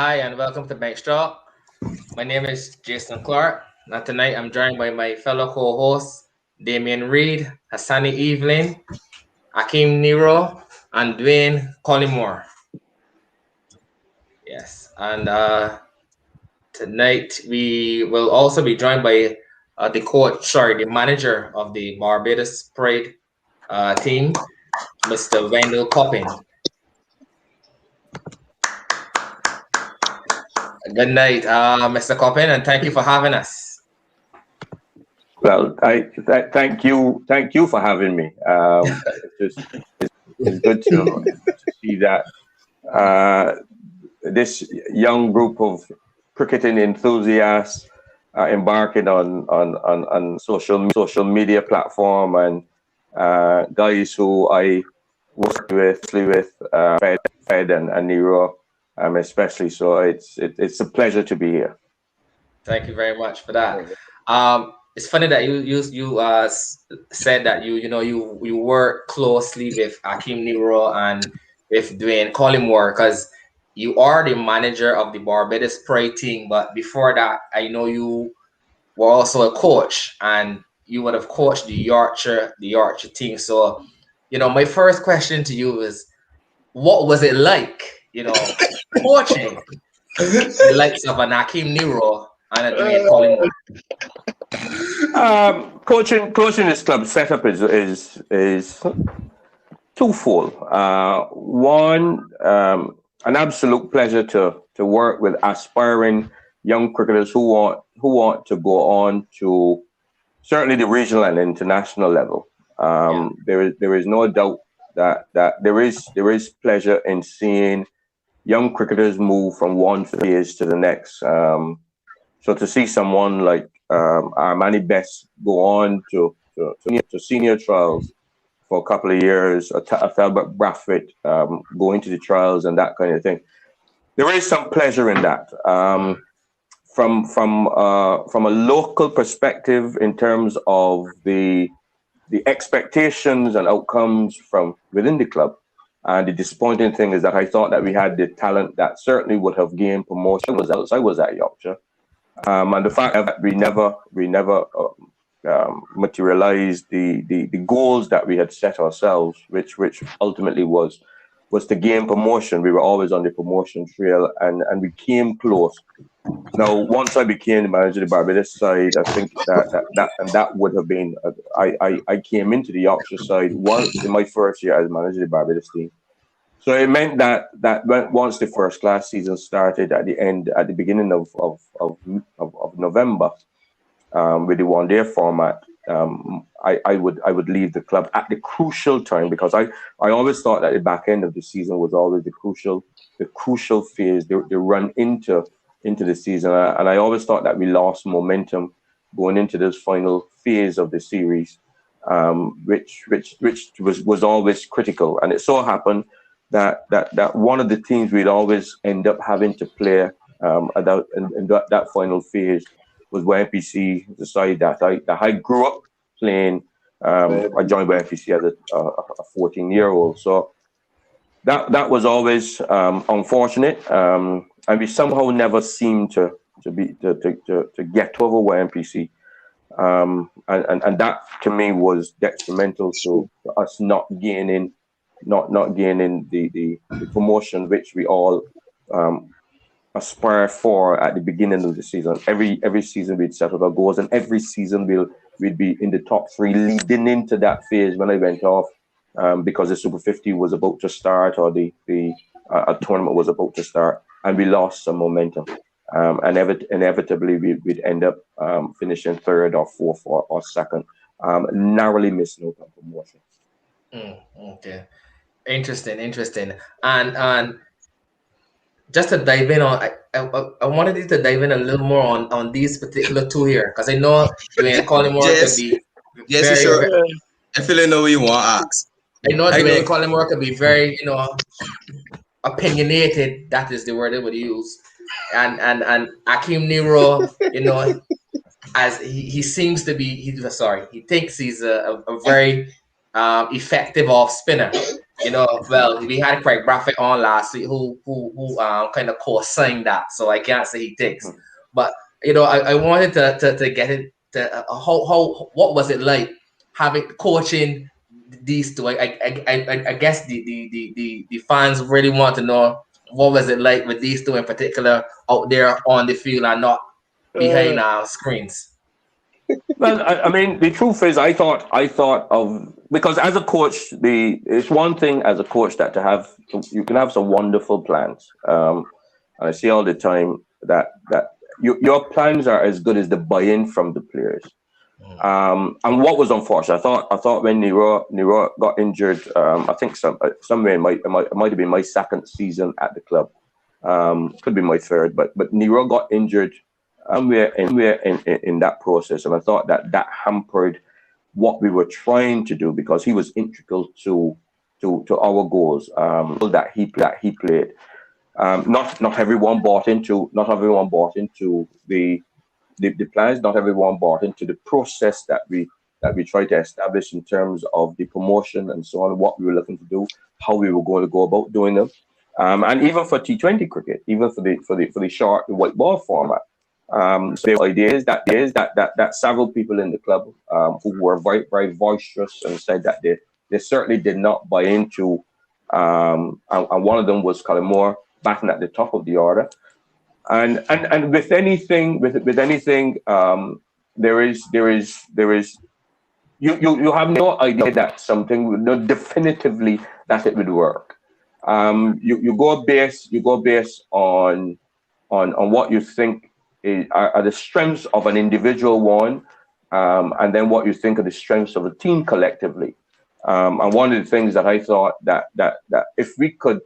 Hi and welcome to Bank Straw. My name is Jason Clark. Now tonight I'm joined by my fellow co-hosts Damian Reed, Hassani Evelyn, Akeem Nero, and Dwayne Collymore. Yes, and tonight we will also be joined by the manager of the Barbados Pride team, Mr. Wendell Coppin. Good night, Mr. Coppin, and thank you for having us. Well, thank you for having me. It's good to see that this young group of cricketing enthusiasts are embarking on social media platform and guys who I worked with Fed and Nero, especially. So it's a pleasure to be here. Thank you very much for that. It's funny that you said that you work closely with Akeem Nero and with Dwayne Collymore because you are the manager of the Barbados Pride team. But before that, I know you were also a coach and you would have coached the Yorkshire team. So, my first question to you is, what was it like, coaching the likes of an Akeem Nero and a Dwayne Collymore? Coaching this club setup is twofold. One, an absolute pleasure to work with aspiring young cricketers who want to go on to certainly the regional and international level. There is no doubt that there is pleasure in seeing young cricketers move from one phase to the next. So to see someone like Armani Best go on to senior trials for a couple of years, or Thelbert Brathwaite go into the trials and that kind of thing, there is some pleasure in that. From a local perspective, in terms of the expectations and outcomes from within the club, and the disappointing thing is that I thought that we had the talent that certainly would have gained promotion. I was at Yorkshire. And the fact that we never materialized the goals that we had set ourselves, which ultimately was to gain promotion. We were always on the promotion trail, and we came close. Now, once I became the manager of the Barbados side, I think that would have been. I came into the Yorkshire side once in my first year as manager of the Barbados team. So it meant that once the first class season started at the beginning of November, with the one-day format, I would leave the club at the crucial time, because I always thought that the back end of the season was always the crucial phase, the run into the season, and I always thought that we lost momentum going into this final phase of the series, which was always critical, and it so happened that one of the teams we'd always end up having to play in that final phase was YMPC, the side that I grew up playing. I joined YMPC as a 14-year-old, so that was always unfortunate, and we somehow never seemed to get over YMPC, and that to me was detrimental to us not gaining the promotion which we all aspire for at the beginning of the season. Every season we'd set up our goals, and every season we'd be in the top three leading into that phase when I went off, because the Super 50 was about to start, or the tournament was about to start, and we lost some momentum. And inevitably we'd end up finishing third or fourth or second, narrowly missing out on promotion. Okay. Interesting. And just to dive in on, I wanted you to dive in a little more on these particular two here, because I know Dwayne Collymore could be sure. I feel know what you want to ask. I know Dwayne Collymore could be very, opinionated. That is the word I would use. And Akeem Nero, as he seems to be, he thinks he's a very effective off spinner. well, we had Craig Braffett on last week who kind of co-signed that, so I can't say he thinks. But I wanted to get it to how what was it like having coaching these two? I guess the fans really want to know what was it like with these two in particular out there on the field and not behind screens. Well, I mean, the truth is, I thought of, because as a coach, it's one thing as a coach that you can have some wonderful plans. And I see all the time that your plans are as good as the buy-in from the players. And what was unfortunate, I thought when Nero got injured, I think somewhere it might have been my second season at the club, could be my third, but Nero got injured somewhere in that process, and I thought that hampered what we were trying to do, because he was integral to our goals, that he played. Not everyone bought into the plans. Not everyone bought into the process that we tried to establish in terms of the promotion and so on, what we were looking to do, how we were going to go about doing them, and even for T20 cricket, even for the short white ball format. So the idea is that several people in the club who were very, very boisterous and said that they certainly did not buy into, and one of them was Colin Moore batting at the top of the order. And with anything, there is you have no idea that something would not definitively that it would work. You go based on what you think are the strengths of an individual one, and then what you think are the strengths of a team collectively. And one of the things that I thought that if we could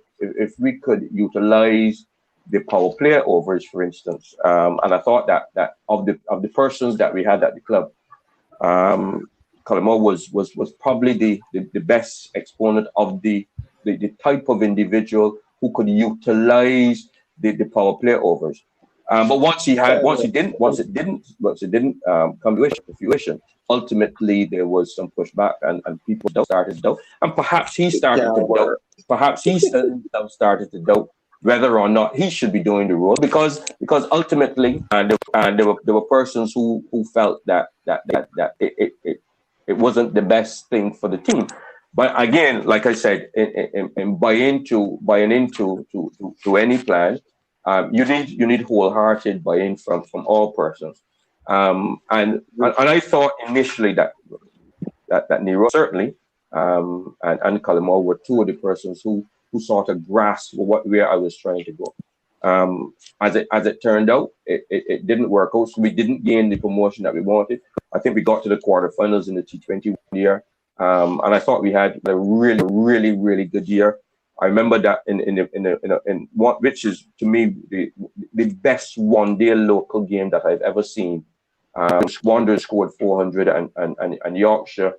utilize the power play overs, for instance, and I thought that of the persons that we had at the club, Colin Moore was probably the best exponent of the type of individual who could utilize the power play overs. But once it didn't come to fruition, ultimately there was some pushback, and people started to doubt, and perhaps he started to doubt. Perhaps he started to doubt whether or not he should be doing the role, because ultimately, there were persons who felt that it wasn't the best thing for the team. But again, like I said, in buying into any plan, you need wholehearted buy-in from all persons. And I thought initially that Nero certainly, and Colin Moore were two of the persons who sort of grasped where I was trying to go. As it turned out, it didn't work out. So we didn't gain the promotion that we wanted. I think we got to the quarterfinals in the T20 year, and I thought we had a really, really, really good year. I remember that in what, which is to me the best one-day local game that I've ever seen. Wanderers scored 400, and Yorkshire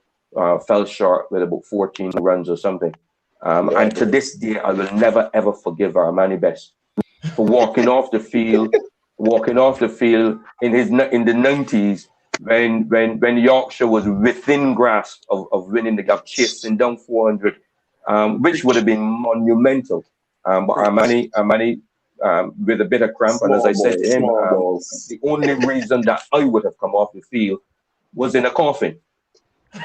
fell short with about 14 runs or something. And to this day, I will never ever forgive Armani Best for walking off the field in the 90s when Yorkshire was within grasp of winning the gap, chasing down 400. Which would have been monumental. But Armani, with a bit of cramp, and as I said to him, the only reason that I would have come off the field was in a coffin.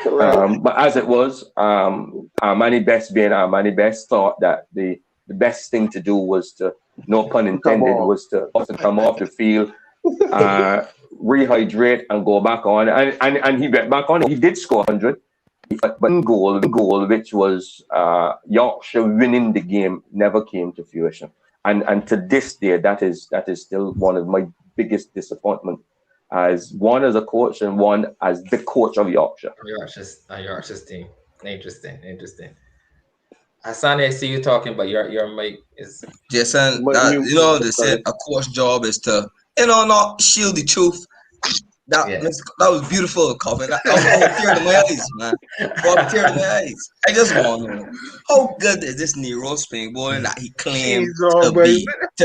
But as it was, Armani Best being Armani Best thought that the best thing to do was to, no pun intended, was to come off the field, rehydrate and go back on. And he went back on. He did score 100. But goal, which was Yorkshire winning the game, never came to fruition. And to this day, that is still one of my biggest disappointments, as a coach and one as the coach of Yorkshire. Yorkshire's team. Interesting. Hassan, I see you talking, but your mic is. Jason, they said a coach job is to not shield the truth. That was beautiful, Coppin. I was tearing in my eyes, man. Tearing in my eyes. I just want to know, how good is this Nero spin bowling that he claimed to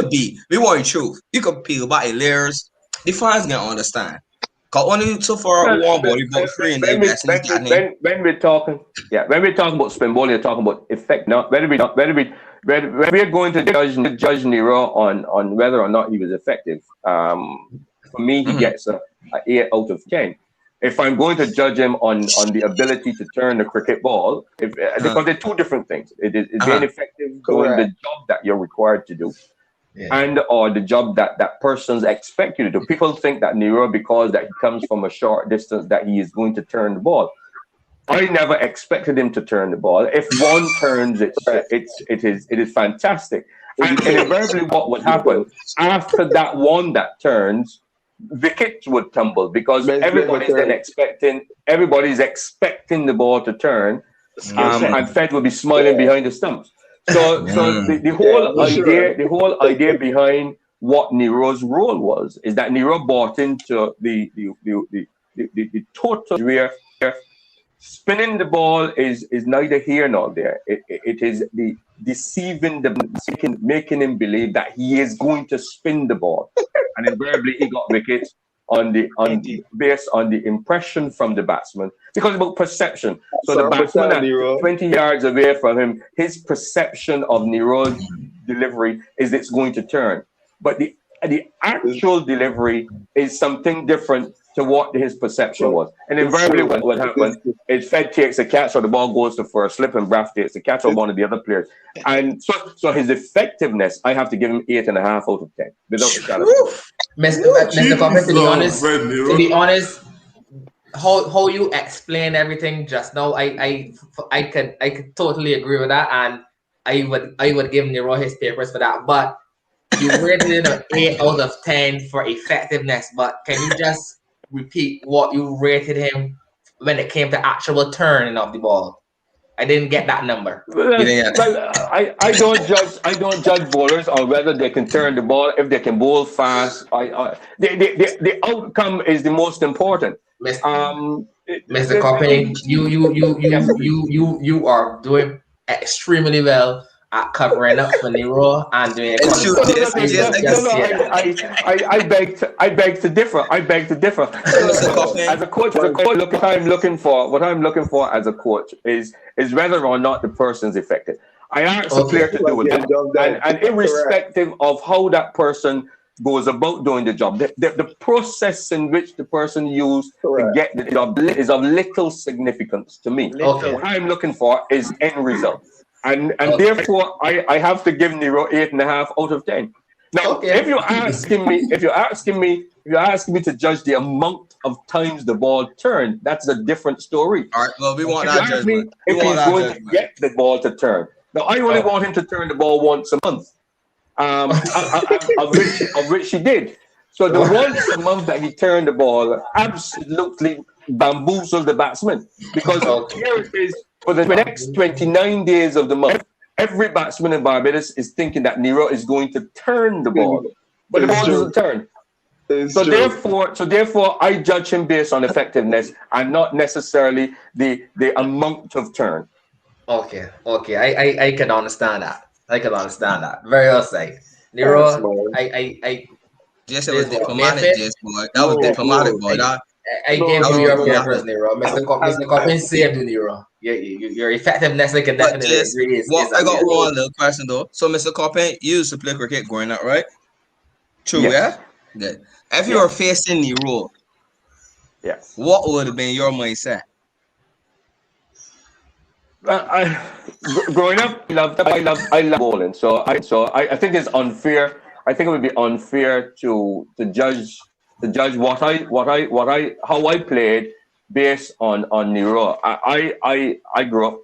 be? We want truth. You could peel back the layers. The fans gonna understand. Cause only so far one ball, about three in the best in when we're talking, when we're talking about spin ball, you're talking about effect. Not whether we're going to judge Nero on whether or not he was effective. For me, he gets a 8 out of 10. If I'm going to judge him on the ability to turn the cricket ball, because they're two different things. It is being effective doing the job that you're required to do, and or the job that persons expect you to do. People think that Nero, because that he comes from a short distance, that he is going to turn the ball. I never expected him to turn the ball. If one turns, it is fantastic. And invariably, what would happen after that one that turns, wickets would tumble because everybody's expecting the ball to turn, and Fed will be smiling behind the stumps. So the whole idea behind what Nero's role was is that Nero bought into the total where spinning the ball is neither here nor there. It is the deceiving, making him believe that he is going to spin the ball, and invariably he got wickets based on the impression from the batsman, because it's about perception. So the batsman at 20 yards away from him, his perception of Nero's delivery is it's going to turn, but the actual delivery is something different to what his perception was. And invariably what happened is Fed takes a catch or the ball goes to for a slip and Braff takes a catch or one of the other players. And so his effectiveness, I have to give him 8.5 out of 10. Without a shadow. Mr. Coppin, to be honest, how you explain everything just now, I could totally agree with that, and I would give Nero his papers for that. But you rated it an 8 out of 10 for effectiveness, but can you just repeat what you rated him when it came to actual turning of the ball? I didn't get that number. I don't judge bowlers on whether they can turn the ball, if they can bowl fast. The outcome is the most important. Mr. Coppin, you are doing extremely well at covering up for Nero and doing I beg to differ. As a coach, what I'm looking for as a coach is whether or not the person's effective. I ask the player to do it, and irrespective of how that person goes about doing the job, the process in which the person used to get the job is of little significance to me. What I'm looking for is end result. And therefore, I have to give Nero 8.5 out of 10. Now, if you're asking me to judge the amount of times the ball turned, that's a different story. All right. Well, we want that judgment. If he's going to get the ball to turn, now I only want him to turn the ball once a month, of which he did. So the once a month that he turned the ball absolutely bamboozled the batsman, because here it is. For the next 29 days of the month, every batsman in Barbados is thinking that Nero is going to turn the ball, but the ball doesn't turn. So therefore, I judge him based on effectiveness and not necessarily the amount of turn. Okay. I can understand that. Very well said. Nero, I just was diplomatic, just boy. That was diplomatic, boy. I gave you your papers, Nero. Mr. Coppin saved you, Nero. Your effectiveness, I can definitely agree. I got one little question though. So, Mr. Coppin, you used to play cricket growing up, right? True, yeah? Good. If you were facing Nero, what would have been your mindset? Growing up, I love bowling. So I think it's unfair. I think it would be unfair to judge how I played based on Nero. I grew up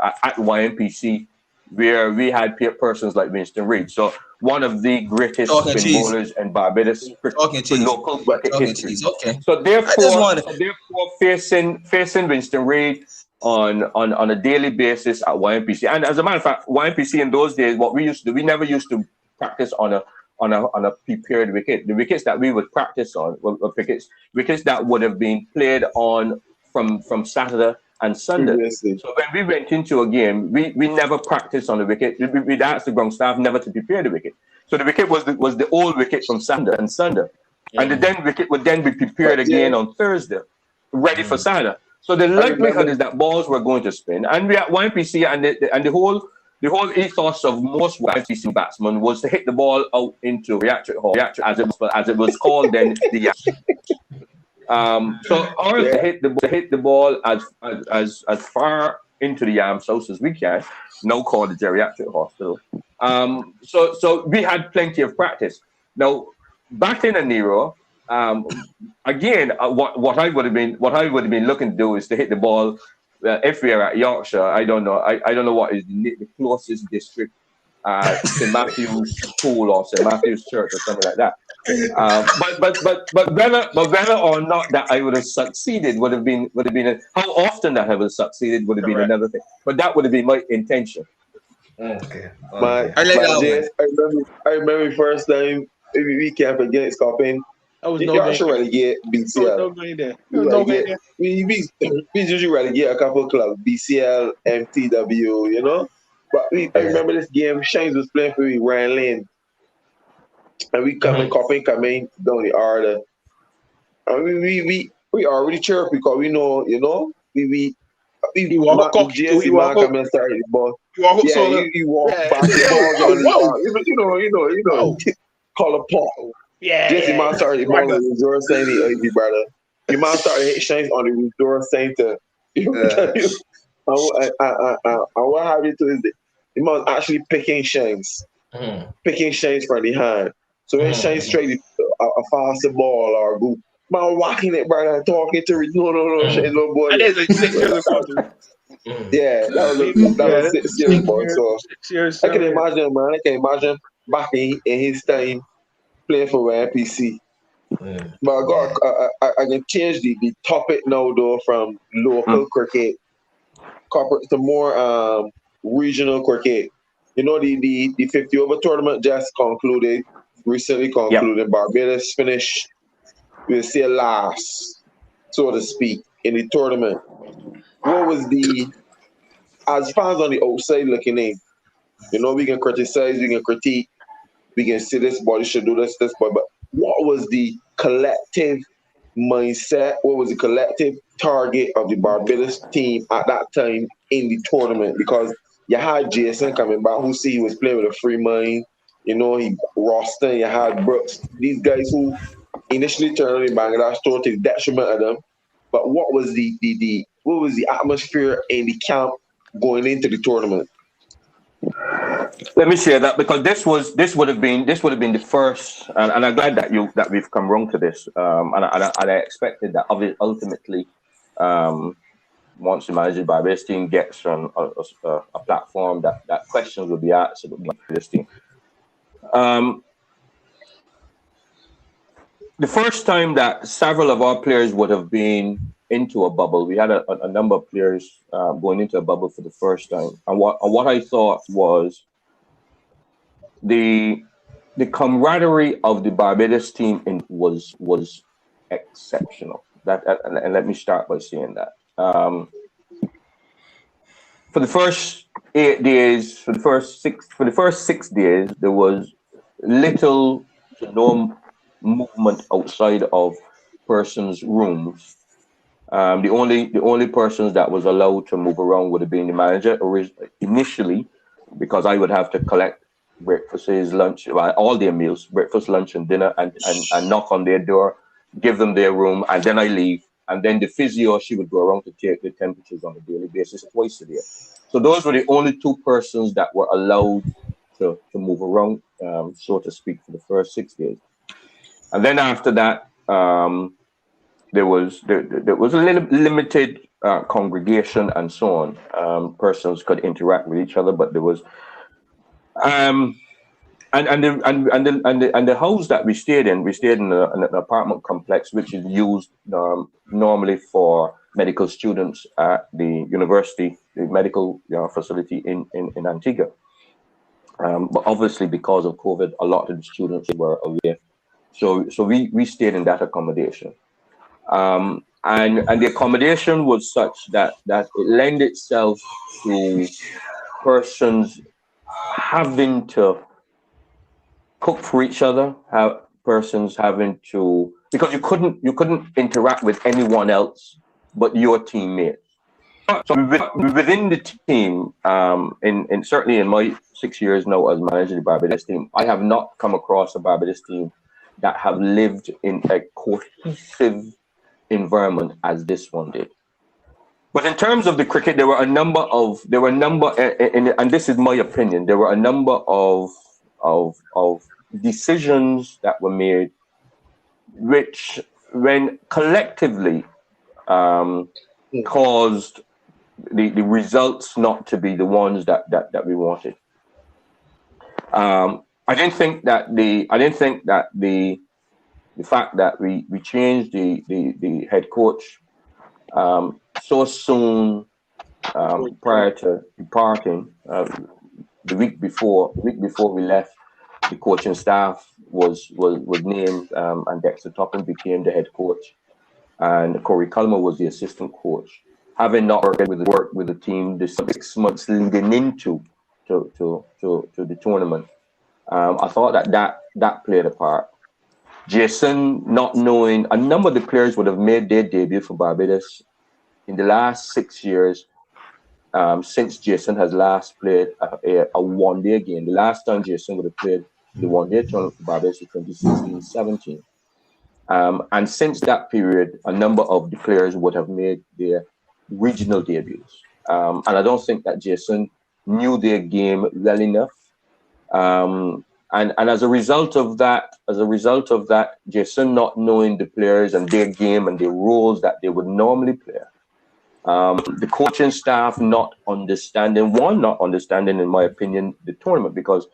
at YMPC, where we had persons like Winston Reid. So one of the greatest spin bowlers in Barbados local history. So therefore facing Winston Reid on a daily basis at YMPC. And as a matter of fact, YMPC in those days, what we used to do, we never used to practice on a prepared wicket. The wickets that we would practice on were wickets that would have been played on from Saturday and Sunday. So when we went into a game, we never practiced on the wicket. We'd ask the ground staff never to prepare the wicket. So the wicket was the old wicket from Saturday and Sunday. And the then wicket would then be prepared again on Thursday, ready for Saturday. So the likelihood is that balls were going to spin, and we at YPC and the whole ethos of most YPC batsmen was to hit the ball out into reactor hall, as it was called then. So ours to hit the ball as far into the Yams house as we can, now called the geriatric hospital. So we had plenty of practice. Now back in Nero, again, what I would have been looking to do is to hit the ball. If we are at Yorkshire, I don't know. I don't know what is the closest district, St Matthew's School or St Matthew's Church or something like that. But whether or not that I would have succeeded would have been how often that I would have succeeded would have been another thing. But that would have been my intention. Okay. I remember first time we camp against Coppin. That was You actually relegate BCL. We usually relegate a couple of clubs, BCL, MTW, you know. But I remember this game, Shines was playing for me, Ryan Lane. And we coming down the order. And we already chirp because we know, you know, we walk up, JC Mark come and start the ball. You walk back the ball, call a Paul. Yeah. Jesse Man started the ball on the resort saying the brother. Your man started hitting Shanks on the resort saying to and what happened to is the man actually picking Shanks. Picking Shanks from the hand. So when Shanks straight a faster ball or go, man walking it brother and talking to it. No, Shanks no boy. Yeah, that was serious boy. So I can imagine, man. I can imagine back in his time playing for NPC. But I can change the topic now though from local cricket corporate to more regional cricket. You know the 50 over tournament just recently concluded. Yep. Barbados finished, we'll say last, so to speak, in the tournament. What was as fans on the outside looking in, you know, we can criticize, we can critique, we can say this boy should do this boy, but what was the collective mindset? What was the collective target of the Barbados team at that time in the tournament? Because you had Jason coming back, who he was playing with a free mind. You know, Roston, you had Brooks. These guys who initially turned on the Bangladesh tour to the detriment of them. But what was the atmosphere in the camp going into the tournament? Let me share that because this would have been the first, and I'm glad that we've come round to this, and I expected that ultimately, once the manager by this team gets on a platform that questions will be asked about this team. The first time that several of our players would have been into a bubble, we had a number of players going into a bubble for the first time, and what I thought was the camaraderie of the Barbados team was exceptional. And let me start by saying that. For the first 8 days, for the first 6 days, there was little to no movement outside of persons' rooms. The only persons that was allowed to move around would have been the manager initially, because I would have to collect breakfast, lunch, all their meals, breakfast, lunch, and dinner, and knock on their door, give them their room, and then I leave. And then the physio, she would go around to take the temperatures on a daily basis twice a day. So those were the only 2 persons that were allowed to move around, so to speak, for the first 6 days. And then after that, there was a little limited congregation and so on. Persons could interact with each other, but there was and the house that we stayed in an apartment complex which is used normally for medical students at the university, the medical facility in Antigua. But obviously because of COVID, a lot of the students were away, so we stayed in that accommodation. And the accommodation was such that it lent itself to persons having to cook for each other, persons having to, because you couldn't interact with anyone else but your teammates. So within the team, in certainly in my 6 years now as manager of the Barbados team, I have not come across a Barbados team that have lived in a cohesive environment as this one did. But in terms of the cricket, there were a number, and this is my opinion, there were a number of decisions that were made, which, when collectively, caused the results not to be the ones that we wanted. I didn't think that the fact that we changed the head coach so soon prior to departing, the week before we left, the coaching staff was named, and Dexter Toppin became the head coach, and Corey Culmer was the assistant coach. Having not worked with the team the 6 months leading into the tournament, I thought that played a part. Jason, not knowing, a number of the players would have made their debut for Barbados in the last 6 years, since Jason has last played a one-day game. The last time Jason would have played the one-day tournament for Barbados was 2016-17. And since that period, a number of the players would have made their regional debuts. And I don't think that Jason knew their game well enough. And as a result of that, Jason not knowing the players and their game and their roles that they would normally play, the coaching staff not understanding, in my opinion, the tournament, because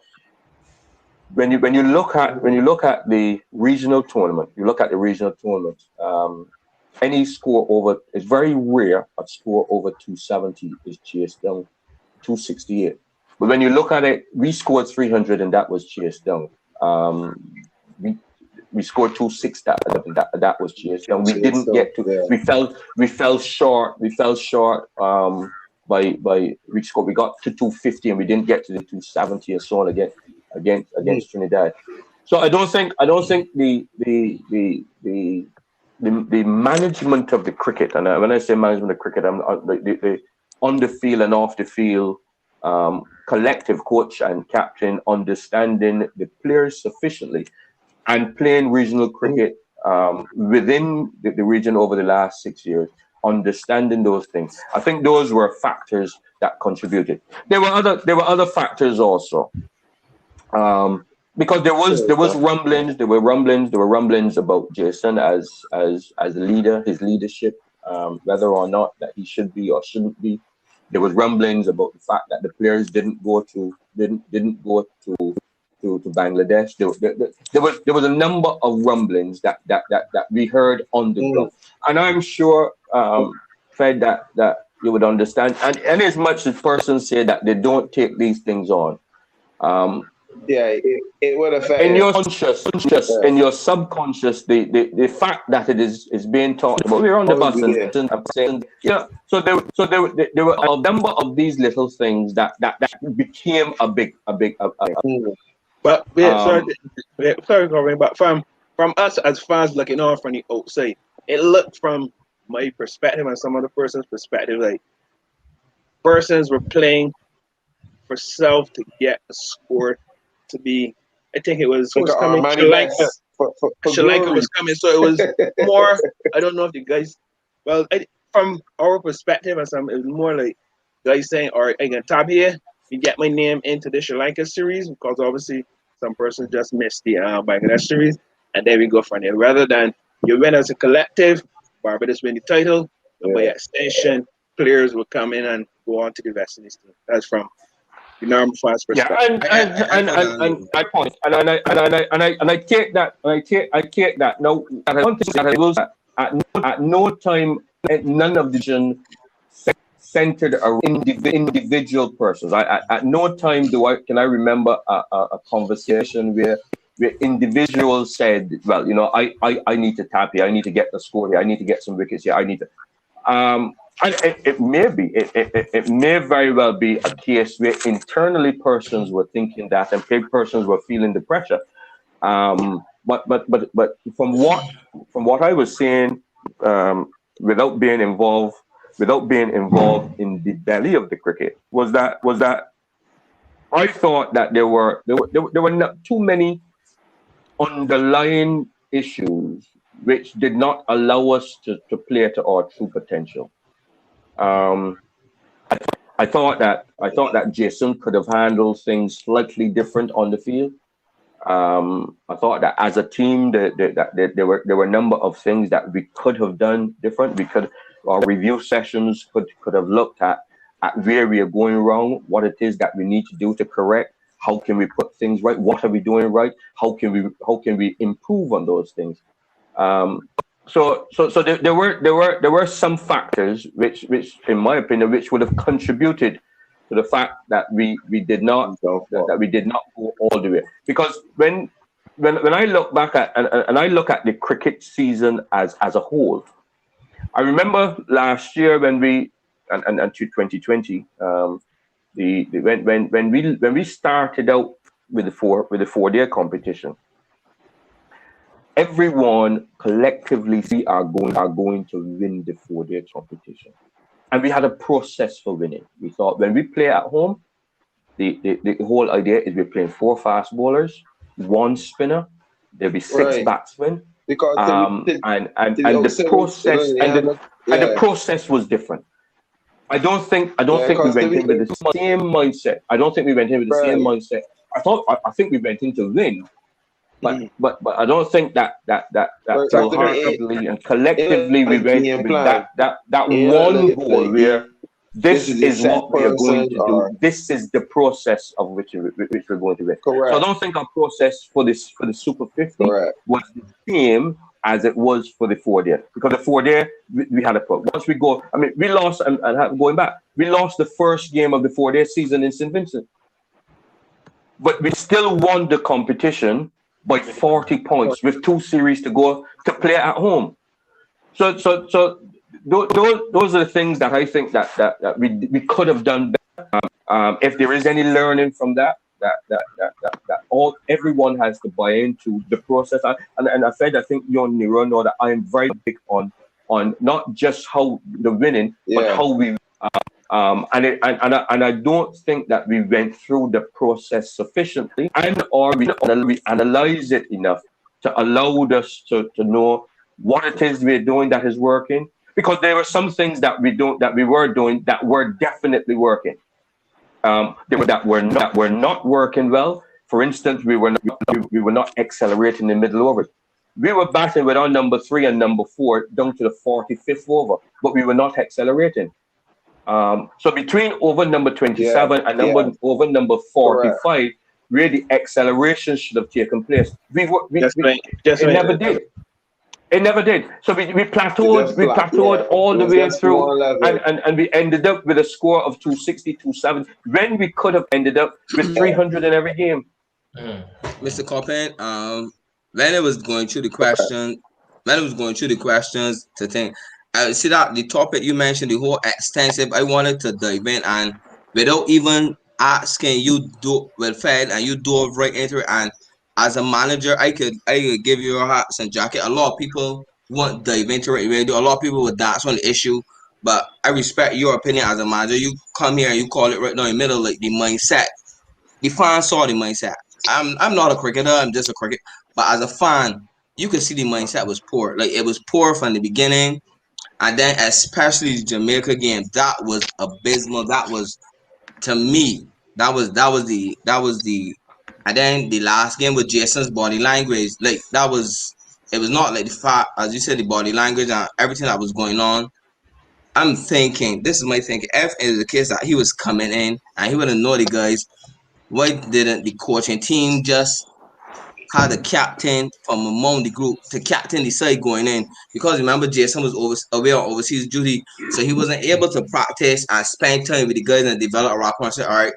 when you look at the regional tournament, any score over, it's very rare a score over 270 is chased down 268. But when you look at it, we scored 300 and that was chased down. We scored 260 that was chased down. We didn't get to. We fell short. We got to 250 and we didn't get to the 270 and so on against Trinidad. So I don't think the management of the cricket, and when I say management of cricket, I'm the on the field and off the field, collective coach and captain understanding the players sufficiently and playing regional cricket within the region over the last 6 years, understanding those things. I think those were factors that contributed. There were other factors also. Because there was rumblings. There were rumblings about Jason as a leader, his leadership, whether or not that he should be or shouldn't be. There was rumblings about the fact that the players didn't go to Bangladesh. There was a number of rumblings that we heard on the ground, and I'm sure, Fred, that you would understand. And as much as persons say that they don't take these things on. It would affect in your conscious, in your subconscious, the fact that it is being talked about. We're on the bus and saying, So there were a number of these little things that became a big. But sorry, Corbin, but from us as fans looking on from the outside, it looked from my perspective and some other person's perspective like persons were playing for self to get a score. To be, I think it was coming. Sri Lanka was coming, so it was more. I don't know if you guys. Well, from our perspective, it was more like guys saying, "All right, I can tap here. You get my name into the Sri Lanka series because obviously some person just missed the Bangladesh series, and then we go from there. Rather than you win as a collective, Barbados win the title, and by extension, players will come in and go on to the West Indies team. That's from." And I take that. No, I don't think that I will. At no time, none of the vision centered around individual persons. At no time can I remember a conversation where individuals said, "Well, I need to tap here. I need to get the score here. I need to get some wickets here. I need to." And it may very well be a case where internally persons were thinking that and persons were feeling the pressure. from what I was saying, without being involved in the belly of the cricket, was that I thought that there were not too many underlying issues which did not allow us to play to our true potential. I thought that Jason could have handled things slightly different on the field. I thought that as a team, that there were a number of things that we could have done different. Our review sessions could have looked at where we are going wrong, what it is that we need to do to correct. How can we put things right? What are we doing right? How can we improve on those things? So there were some factors which in my opinion which would have contributed to the fact that we did not go all the way. Because when I look back at and I look at the cricket season as a whole, I remember last year when we and to 2020, when we started out with the 4-day competition, everyone collectively are going to win the 4-day competition, and we had a process for winning. We thought when we play at home, the whole idea is we're playing 4 fast bowlers, 1 spinner, there'll be 6 batsmen, because and the process and the process was different. I don't think we went in with the same mindset. I don't think we went in with the same mindset. I think we went in to win, but I don't think that wholeheartedly and collectively we went with that one goal where this is what we are going to do. This is the process of which we're going to win. So I don't think our process for the Super 50 was the same as it was for the 4-day, because the 4-day we had a problem. Once we go, I mean, we lost, and going back, we lost the first game of the 4-day season in St. Vincent, but we still won the competition by 40 points with 2 series to go to play at home. So those are the things that I think that we could have done better. If there is any learning from that everyone has to buy into the process. And I think you and Nero know that I am very big on not just how the winning, but how we. And I don't think that we went through the process sufficiently, or we analyze it enough to allow us to know what it is we're doing that is working. Because there were some things that we were doing that were definitely working. That were not working well. For instance, we were not accelerating the middle over. We were batting with our number 3 and number 4 down to the 45th over, but we were not accelerating. So between over number 27 and over number 45, where the acceleration should have taken place, it never did. It never did. So we plateaued all the way through, and we ended up with a score of 260, 270, when we could have ended up with 300 in every game. Mr. Coppin, when it was going through the questions to think, I see that the topic you mentioned, the whole extensive, I wanted to dive in, and without even asking, you dove right into it. And as a manager, I could give you your hats and jacket. A lot of people won't dive into it. A lot of people would dance on the issue, but I respect your opinion as a manager. You come here and you call it right now in the middle, like the mindset. The fans saw the mindset. I'm not a cricketer. I'm just a cricket. But as a fan, you could see the mindset was poor. Like, it was poor from the beginning, and then especially the Jamaica game, that was abysmal. That was, to me, that was the. And then the last game with Jason's body language, like, it was not like the fact, as you said, the body language and everything that was going on. I'm thinking, this is my thinking, if it is the case that he was coming in and he would have known the guys, why didn't the coaching team just have the captain from among the group to captain the side going in? Because remember, Jason was away on overseas duty, so he wasn't able to practice and spend time with the guys and develop a rapport and say, all right,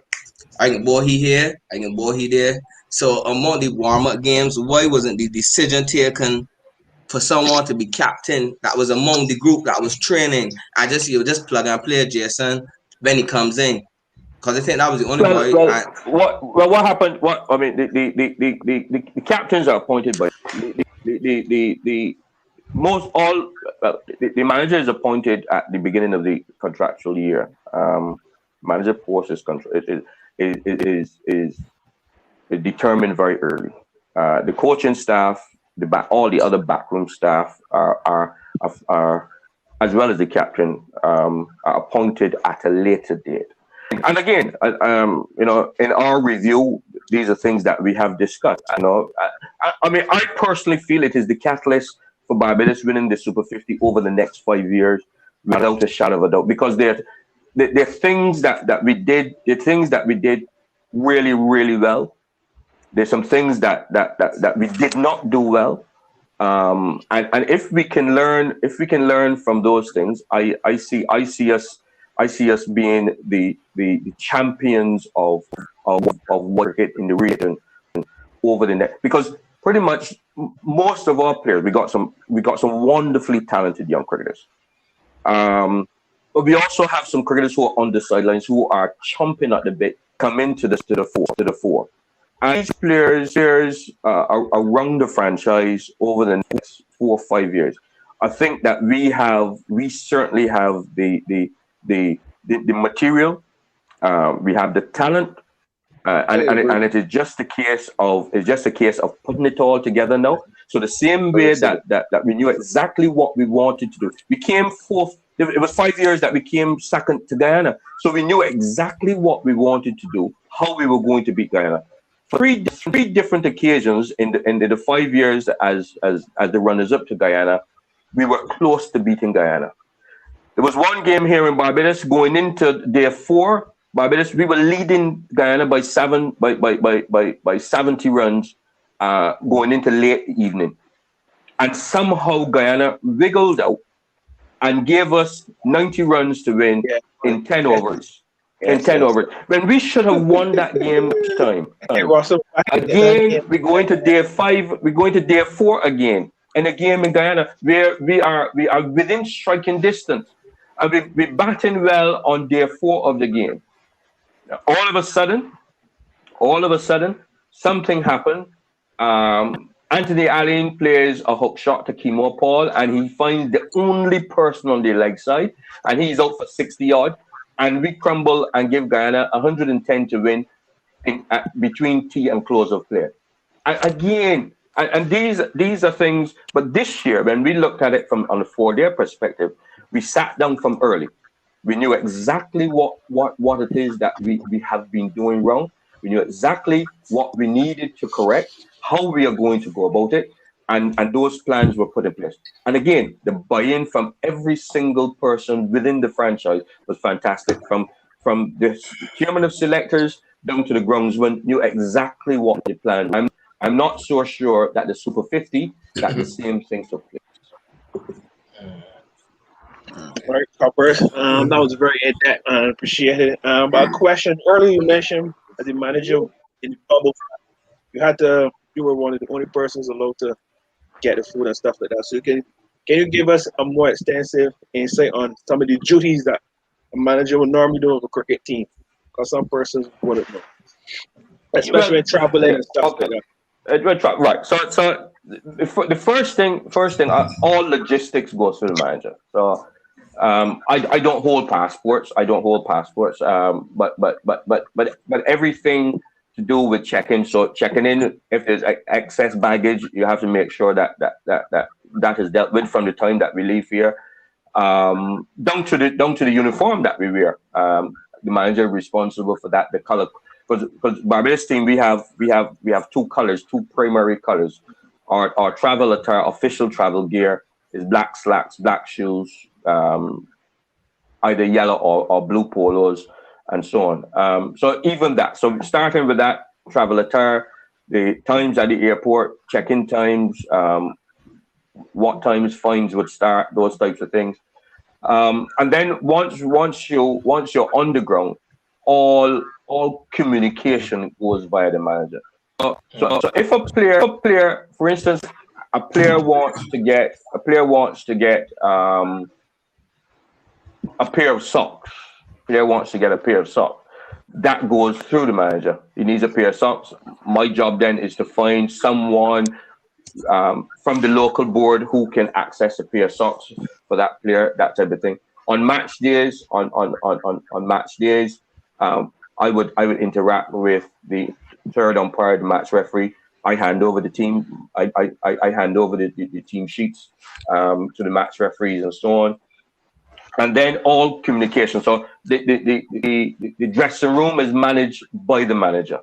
I can ball he here, I can ball he there. So among the warm-up games, why wasn't the decision taken for someone to be captain that was among the group that was training? You just plug and play Jason when he comes in. Because I think that was the only boy. What happened? What I mean, the captains are appointed by the most all. The manager is appointed at the beginning of the contractual year. Manager post is determined very early. The coaching staff, all the other backroom staff are as well as the captain are appointed at a later date. And again, in our review, these are things that we have discussed. I mean, I personally feel it is the catalyst for Barbados winning the Super 50 over the next 5 years, without a shadow of a doubt. Because they're things that we did, really, really well. There's some things that we did not do well. And if we can learn from those things, I see us being the champions of cricket in the region over the next, because pretty much most of our players, we got some wonderfully talented young cricketers. But we also have some cricketers who are on the sidelines who are chomping at the bit, come into the fore. And these players around the franchise over the next 4 or 5 years, I think that we certainly have the material, we have the talent, and it is just a case of putting it all together now. So the same way that we knew exactly what we wanted to do. We came fourth. It was 5 years that we came second to Guyana. So we knew exactly what we wanted to do, how we were going to beat Guyana. Three different occasions in the 5 years as the runners up to Guyana, we were close to beating Guyana. There was one game here in Barbados going into day 4. Barbados, we were leading Guyana by 70 runs going into late evening, and somehow Guyana wiggled out and gave us 90 runs to win in 10 overs. In 10 overs, when we should have won that game time. Again, we go into day 5. We go into day 4 again, and a game in Guyana where we are within striking distance, and we're batting well on day 4 of the game. All of a sudden, something happened. Anthony Allen plays a hook shot to Kimo Paul, and he finds the only person on the leg side, and he's out for 60 odd. And we crumble and give Guyana 110 to win between tee and close of play. And these are things. But this year, when we looked at it from on a 4-day perspective, we sat down from early. We knew exactly what it is that we have been doing wrong. We knew exactly what we needed to correct, how we are going to go about it, and those plans were put in place. And again, the buy-in from every single person within the franchise was fantastic. From the chairman of selectors down to the groundsman, knew exactly what they planned. I'm not so sure that the Super 50 that the same thing took place. All right, Copper. That was very in-depth. I appreciate it. But a question earlier, you mentioned as a manager in the bubble, you were one of the only persons allowed to get the food and stuff like that. So can you give us a more extensive insight on some of the duties that a manager would normally do with a cricket team? Because some persons wouldn't know, especially when traveling and stuff like that. Right. So the first thing, all logistics goes to the manager. So I don't hold passports. But everything to do with check-in. So checking in, if there's excess baggage, you have to make sure that is dealt with from the time that we leave here, down to the uniform that we wear. The manager responsible for that. The color, because Barbados team, we have 2 colors, 2 primary colors. Our travel attire, official travel gear, is black slacks, black shoes, either yellow or blue polos, and so on. So even that. So starting with that travel attire, the times at the airport, check-in times, what times fines would start, those types of things. And then once you're on the ground, all communication goes via the manager. So if a player, for instance, a player wants to get a pair of socks. Player wants to get a pair of socks. that goes through the manager. He needs a pair of socks. My job then is to find someone from the local board who can access a pair of socks for that player, that type of thing. On match days, on match days, I would interact with the third umpire, the match referee. I hand over the team. I hand over the team sheets to the match referees and so on. And then all communication. So the dressing room is managed by the manager.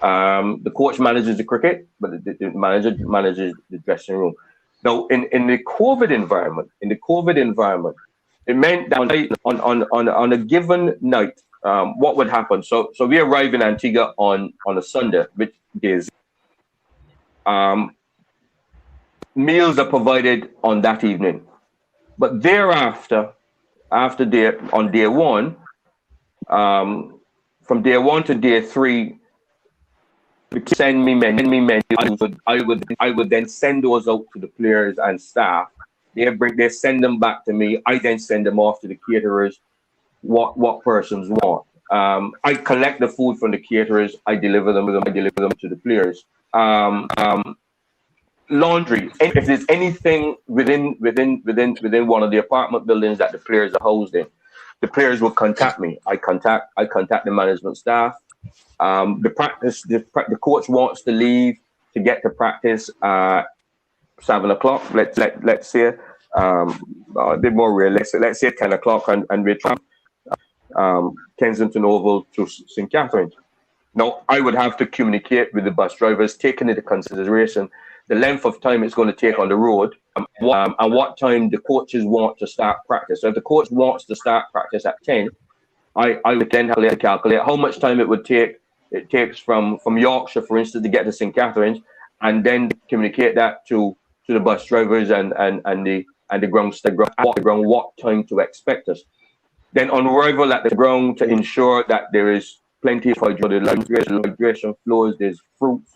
The coach manages the cricket, but the manager manages the dressing room. Now, in the COVID environment, it meant that on a given night, what would happen? So we arrive in Antigua on a Sunday, which is meals are provided on that evening, but thereafter, on day one, from day one to day three, send me menu. I would then send those out to the players and staff. They send them back to me. I then send them off to the caterers. What persons want. I collect the food from the caterers. I deliver them to the players. Laundry. If there's anything within one of the apartment buildings that the players are housed in, the players will contact me. I contact the management staff. The coach wants to leave to get to practice 7 o'clock. Let's say a bit more realistic. Let's say 10 o'clock, and we try Kensington Oval to St. Catharines. Now, I would have to communicate with the bus drivers, taking into consideration the length of time it's going to take on the road, and what time the coaches want to start practice. So if the coach wants to start practice at 10, I would then have to calculate how much time it would take. It takes from Yorkshire, for instance, to get to St. Catharines, and then communicate that to the bus drivers and the ground what time to expect us. Then on arrival at the ground, to ensure that there is plenty of hydration flows, there's fruits,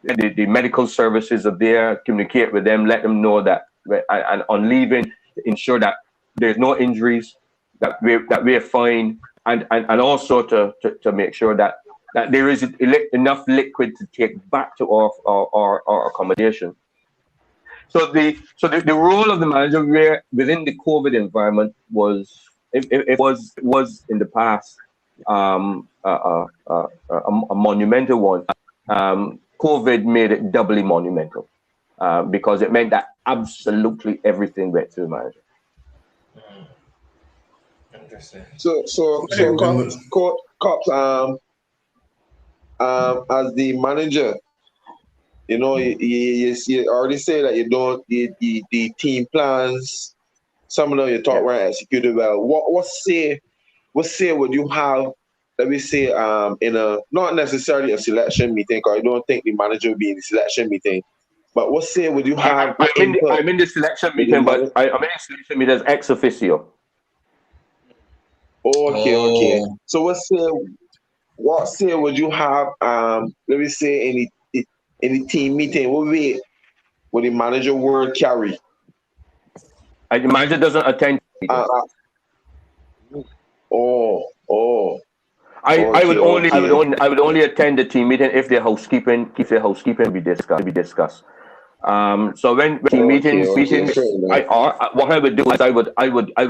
the medical services are there. Communicate with them, let them know that, and on leaving, ensure that there's no injuries, that we're fine, and also to make sure that there is enough liquid to take back to our accommodation. So the role of the manager within the COVID environment was in the past a monumental one. COVID made it doubly monumental because it meant that absolutely everything went to the manager. Interesting. So Cops, as the manager, you already say that you don't the team plans. Some of them you talk right executed well. What say would you have? Let me say in a not necessarily a selection meeting, because I don't think the manager will be in the selection meeting. But what say would you have? I'm in the selection meeting, but I'm in the selection meeting as ex officio. Okay. So what say would you have? Let me say in the team meeting, what would the manager word carry? The manager doesn't attend. I would only attend the team meeting if their housekeeping be discussed. So when team meetings, what I would do is I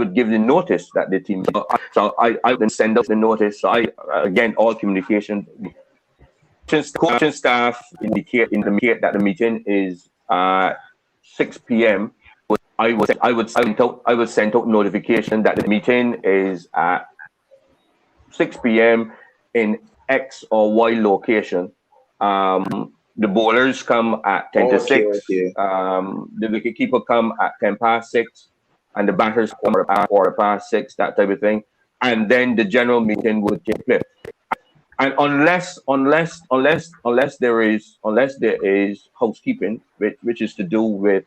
would give the notice that the team. So I would then send out the notice. So again, all communication. Coaching staff indicate that the meeting is 6 p.m. I would send out notification that the meeting is at 6 p.m. in X or Y location. The bowlers come at 10 to 6. The wicketkeeper come at 10 past 6, and the batters come at 4:15, that type of thing. And then the general meeting would take place. And unless there is housekeeping, which is to do with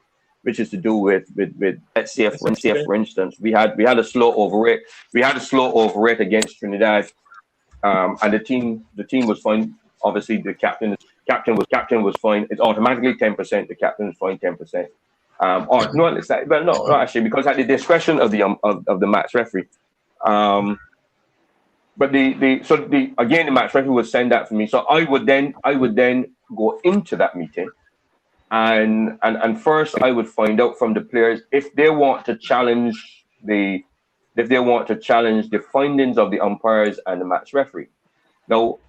let's say for instance we had a slow over it against Trinidad, and the team was fine. Obviously the captain was fine. It's automatically 10%. The captain is fine 10%. Or no, it's like, but no, not actually, because at the discretion of the match referee. but the match referee would send that for me. So I would then go into that meeting, and first I would find out from the players if they want to challenge the findings of the umpires and the match referee. Now,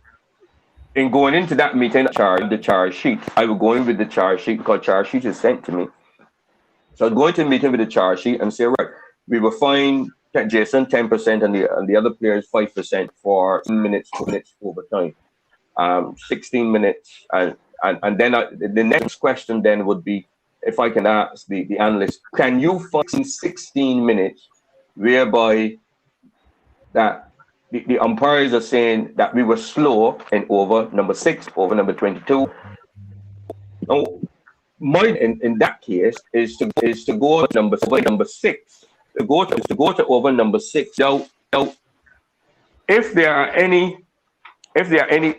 in going into that meeting, the charge sheet, I would go in with the charge sheet because charge sheet is sent to me. So I'd go into the meeting with the charge sheet and say, right, we will fine Jason 10% and the other players 5% for minutes overtime, 16 minutes, and then the next question then would be, if I can ask the analyst, can you find 16 minutes whereby that the umpires are saying that we were slow in over number 6, over number 22? Now, mine in that case is to go to number 6, to go to over number 6. Now, if there are any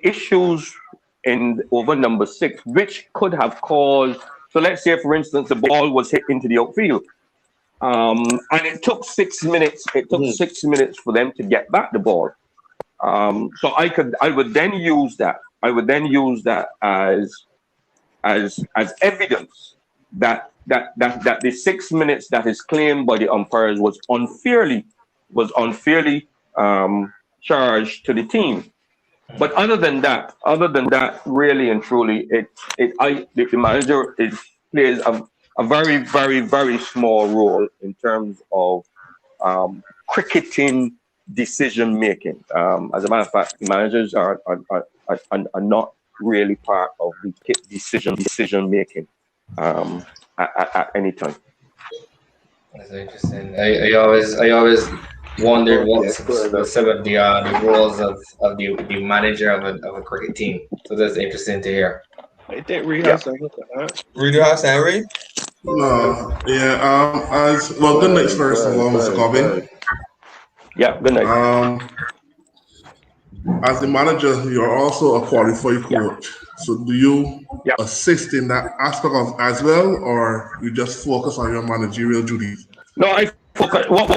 issues in over number 6 which could have caused, so let's say for instance the ball was hit into the outfield, and it took 6 minutes. It took 6 minutes for them to get back the ball. So I would then use that as evidence that the 6 minutes that is claimed by the umpires was unfairly charged to the team. But other than that, really and truly, the manager plays a very, very, very small role in terms of cricketing decision making. As a matter of fact, managers are not really part of the decision making at any time. That's interesting. I always wondered what's some of the roles of the manager of a cricket team. So that's interesting to hear. I think Reed has something to add. Reed, you have something, Reed? No, yeah. Good night first of all, Mr. Coppin. Yeah, good night. As the manager, you're also a qualified coach. So do you assist in that aspect of as well, or you just focus on your managerial duties? No, I focus. What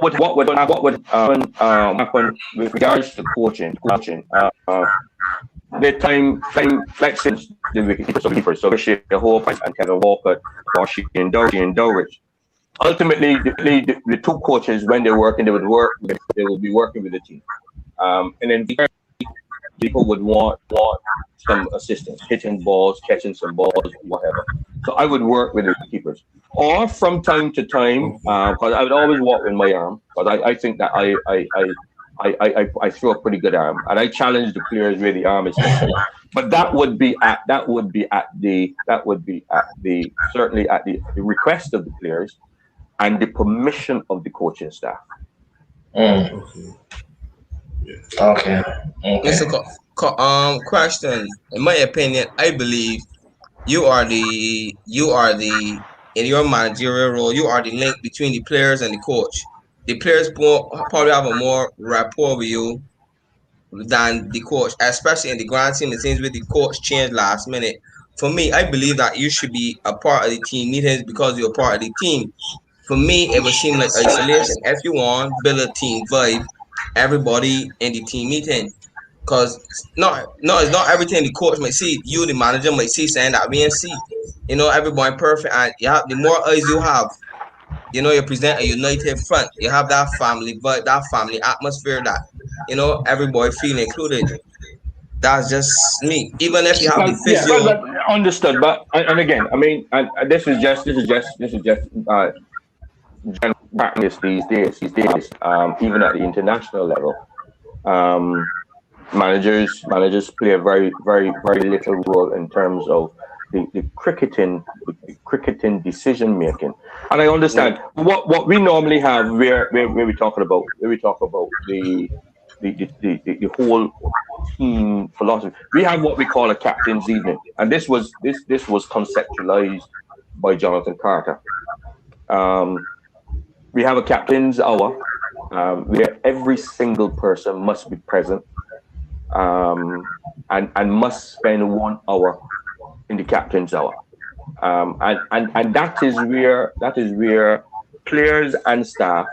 would happen with regards to coaching? The time like since the wicketkeepers, so Bishop Hope and Kevin Walker, or Shane Dowridge. Ultimately, the two coaches, when they're working, they will be working with the team. And then people would want some assistance, hitting balls, catching some balls, whatever. So I would work with the keepers. Or from time to time, because I would always walk with my arm, because I think that I throw a pretty good arm, and I challenge the players where the arm is concerned. But that would be certainly at the request of the players and the permission of the coaching staff. Okay. Mr. Question. In my opinion, I believe you are the in your managerial role, you are the link between the players and the coach. The players probably have a more rapport with you than the coach, especially in the grand scheme of things with the coach changed last minute. For me, I believe that you should be a part of the team meetings because you're a part of the team. For me, it would seem like isolation. If you want, build a team vibe, everybody in the team meeting. Because it's not everything the coach might see. You, the manager, might see saying that we ain't see. Everybody perfect, and the more eyes you have, you present a united front. You have that family, but that family atmosphere that everybody feel included. That's just me. Even if you have the physio. But understood. But and again, I mean, this is just general practice these days. Even at the international level, managers play a very, very, very little role in terms of the cricketing decision making. And I understand what we normally have where we talk about the whole team philosophy. We have what we call a captain's evening, and this was conceptualized by Jonathan Carter. We have a captain's hour where every single person must be present and must spend 1 hour in the captain's hour, and that is where players and staff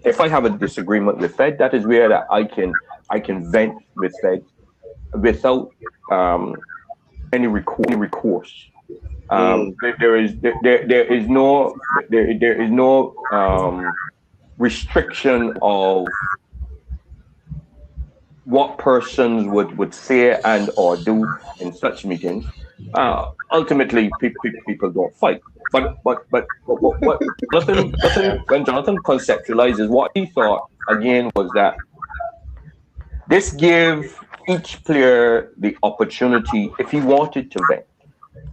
if I have a disagreement with Fed, that is where that I can vent with Fed without any recourse. There is no restriction of what persons would say and or do in such meetings. Ultimately, people don't fight. But what when Jonathan conceptualizes, what he thought again was that this gave each player the opportunity, if he wanted to vent,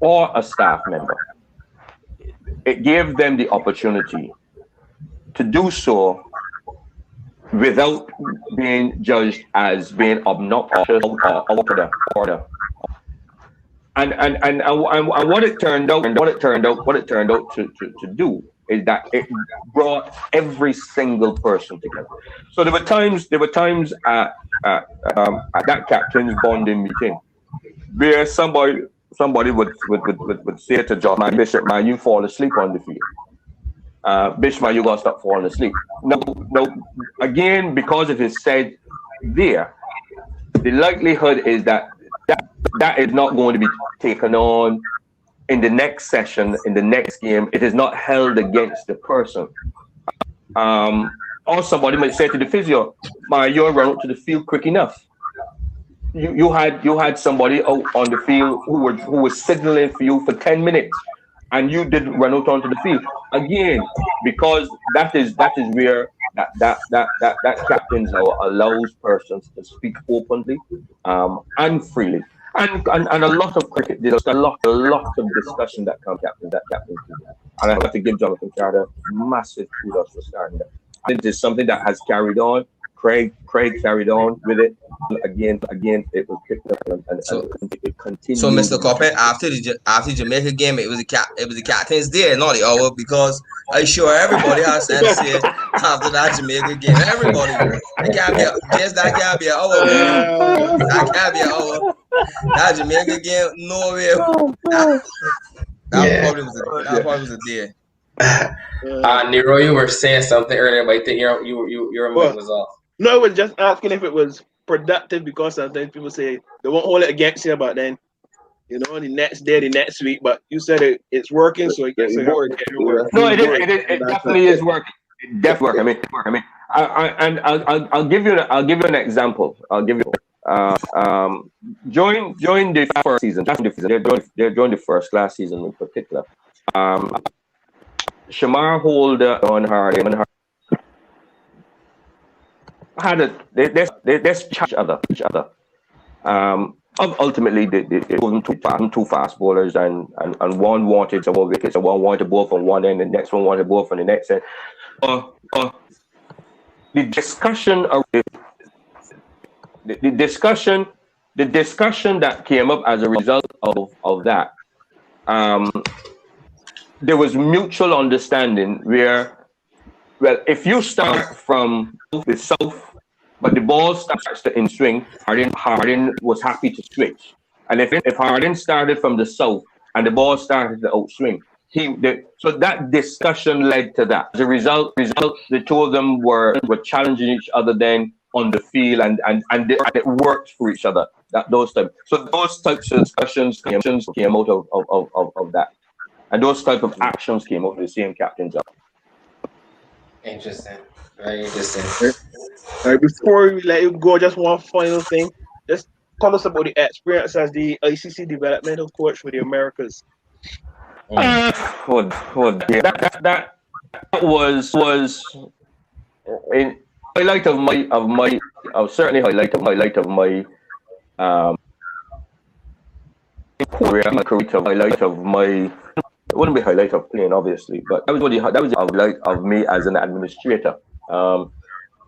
or a staff member, it gave them the opportunity to do so without being judged as being obnoxious or out of order. And what it turned out to do is that it brought every single person together. So there were times at that captain's bonding meeting where somebody would say to John, "Man, Bishop, man, you fall asleep on the field. Bishop, man, you gotta stop falling asleep." No, again, because it is said there, the likelihood is that is not going to be taken on in the next session, in the next game. It is not held against the person. Or somebody might say to the physio, "Man, you're run out to the field quick enough." You had somebody out on the field who was signaling for you for 10 minutes, and you didn't run out onto the field again, because that is where that captains allows persons to speak openly and freely. And a lot of cricket, there's a lot of discussion that captains do. And I have to give Jonathan Carter massive kudos for starting that. I think it's something that has carried on. Craig carried on with it. Again, it was picked up and it continued. So, Mr. Coppin, after the Jamaica game, it was the captain's day, not the hour, because I sure everybody has to say after that Jamaica game. Everybody, that can't be an hour. That can't be an hour. That Jamaica game, no way. That probably was a day. Nero, you were saying something earlier, but I think your mic was off. No, I was just asking if it was productive, because sometimes people say they won't hold it against you, but then the next day, the next week. But you said it's working, so I guess it works. No, it definitely is working. It definitely working. I mean, I'll give you an example. During the first season, during the first class season in particular, Shamar Holder on her had they each other. Ultimately, they wasn't two fast bowlers, and one wanted some more wickets, and one wanted to bowl from one end, and the next one wanted to bowl from the next end. The discussion that came up as a result of that, there was mutual understanding where, well, if you start from the south, but the ball starts to in swing, Hardin was happy to switch. And if Hardin started from the south and the ball started to outswing, so that discussion led to that. As a result, the two of them were challenging each other then on the field, and it worked for each other. Those types of discussions came out of that, and those type of actions came out of the same captain's job. Interesting. Very interesting. All right, before we let you go, just one final thing. Just tell us about the experience as the ICC developmental coach for the Americas. That was in highlight of my certainly highlight of my career, highlight of my. It wouldn't be highlight of playing, obviously, but that was a highlight of me as an administrator.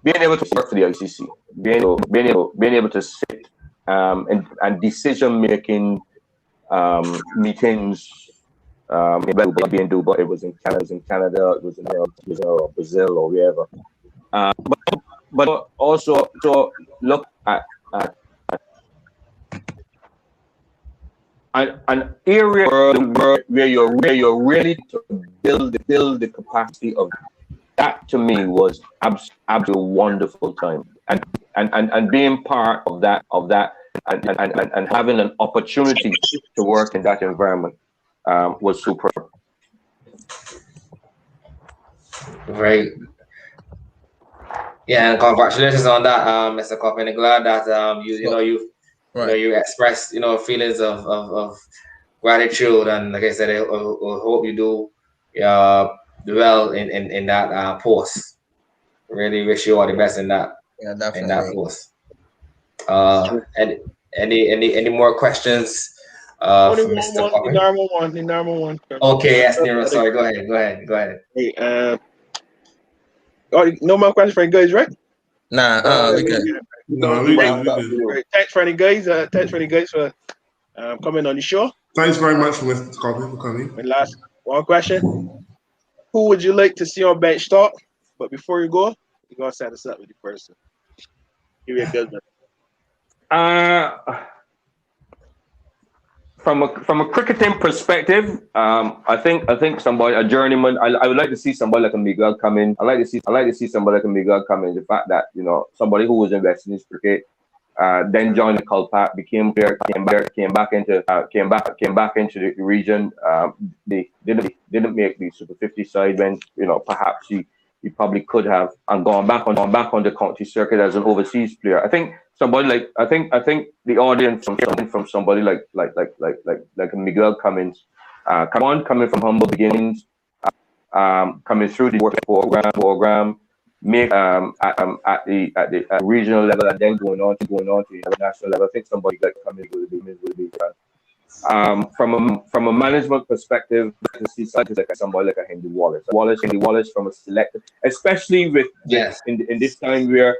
Being able to work for the ICC, being able to sit and decision making meetings. Being due, but it was in Canada, it was in Brazil or wherever. But also to look at an area where you're really to build the capacity of that to me was absolutely wonderful time, and being part of that and having an opportunity to work in that environment was superb. Very, yeah, and congratulations on that, Mr. Coppin. I'm glad that you expressed feelings of gratitude, and like I said, I hope you do well in that post. Really wish you all the best in that. Yeah, definitely. In that post. And any more questions? Only For Mr. Coppin? The normal one. Okay, yes, Nero. Sorry, go ahead. Hey, no more questions for you guys, right? Nah, we good. No, we good. Right. Thanks for any guys. For coming on the show. Thanks very much, Mr. Coppin, for coming. And last one question: who would you like to see on bench start? But before you go, you gotta set us up with the person. Give me a good one. From a cricketing perspective, I think somebody, a journeyman. I would like to see somebody like a Miguel come in. I like to see somebody like a Miguel come in. The fact that somebody who was invested in his cricket, then joined the Culpat, became player, came back into the region. They didn't make the Super 50 side when perhaps he probably could have, and gone back on the county circuit as an overseas player. I think somebody like I think the audience from somebody like Miguel Cummins, coming from humble beginnings, coming through the work program, make at the regional level, and then going on to the national level. I think somebody like Cummins will be from a management perspective, to see somebody like a Henry Wallace from a selector, especially with in this time where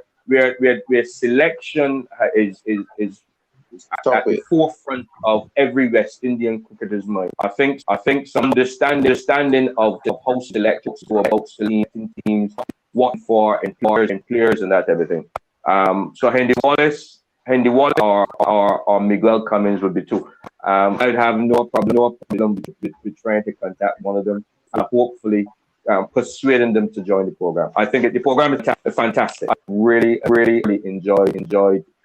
selection is at the forefront of every West Indian cricketer's mind. I think some understanding of how selectors go about selecting teams, what for and players and that everything. So Henry Wallace or Miguel Cummins would be two. I'd have no problem with trying to contact one of them and hopefully persuading them to join the program. I think the program is fantastic. I really enjoyed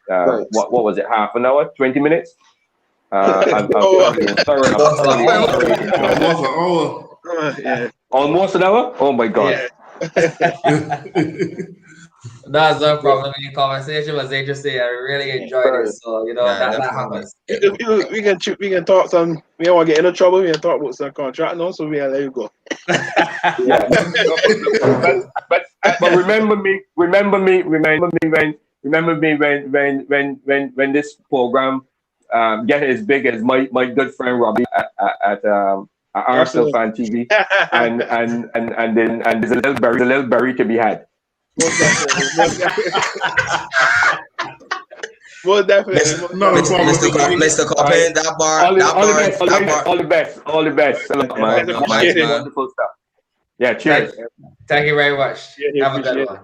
what was it, half an hour, 20 minutes? Almost an hour? Oh my God. Yeah. That's no problem in the conversation was interesting. I really enjoyed it. So that happens. We can talk some. We don't want to get into trouble. We can talk about some contract now, so we can let you go. but remember me when this program get as big as my good friend Robbie at Arsenal Fan TV, and there's a little berry to be had. Well, definitely. Mr. Coppin, that bar. All the best. Wonderful stuff. Yeah, cheers. Thank you very much. Have a good one.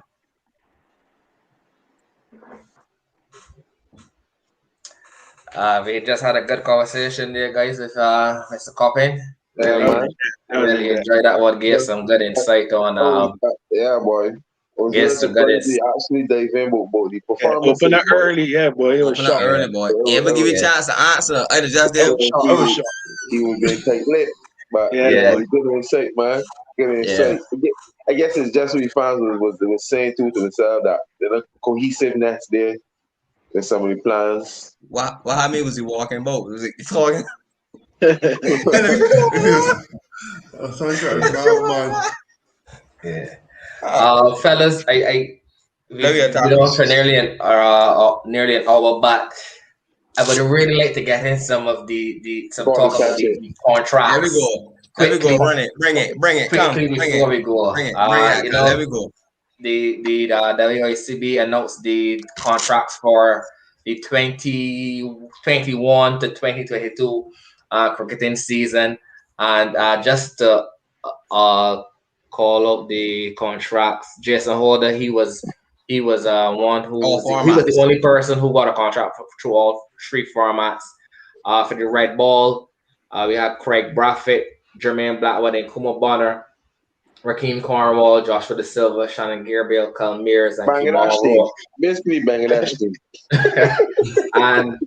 We just had a good conversation there, guys, with Mr. Coppin. Really enjoyed that one. Gave some good insight on. Yeah, boy. Yes, to good actually dive in about the performance. Open up early, yeah, boy. It was shot early, boy. He ever give you a chance to answer? I just did. He was getting tight lit, but good insight, man. Good insight. I guess it's just what we found was saying to themselves that the cohesiveness there in some of the plans. How many was he walking about? Was he talking? Yeah. Fellas, we've been on for nearly an hour, but I would really like to get in some of the talk about the contracts. There we go. Quickly, bring it. Quickly before we go. There we go. The WICB announced the contracts for the 2021 to 2022 cricketing season, and just to call up the contracts. Jason Holder, he was one who he was the only person who got a contract through all three formats. For the red ball, we had Craig Braffett, Jermaine Blackwood, and Kuma Bonner. Raheem Cornwall, Joshua De Silva, Shannon Gabriel, Kyle Mears, and Bangladesh Kemal team. Rowe. Basically Bangladesh team. And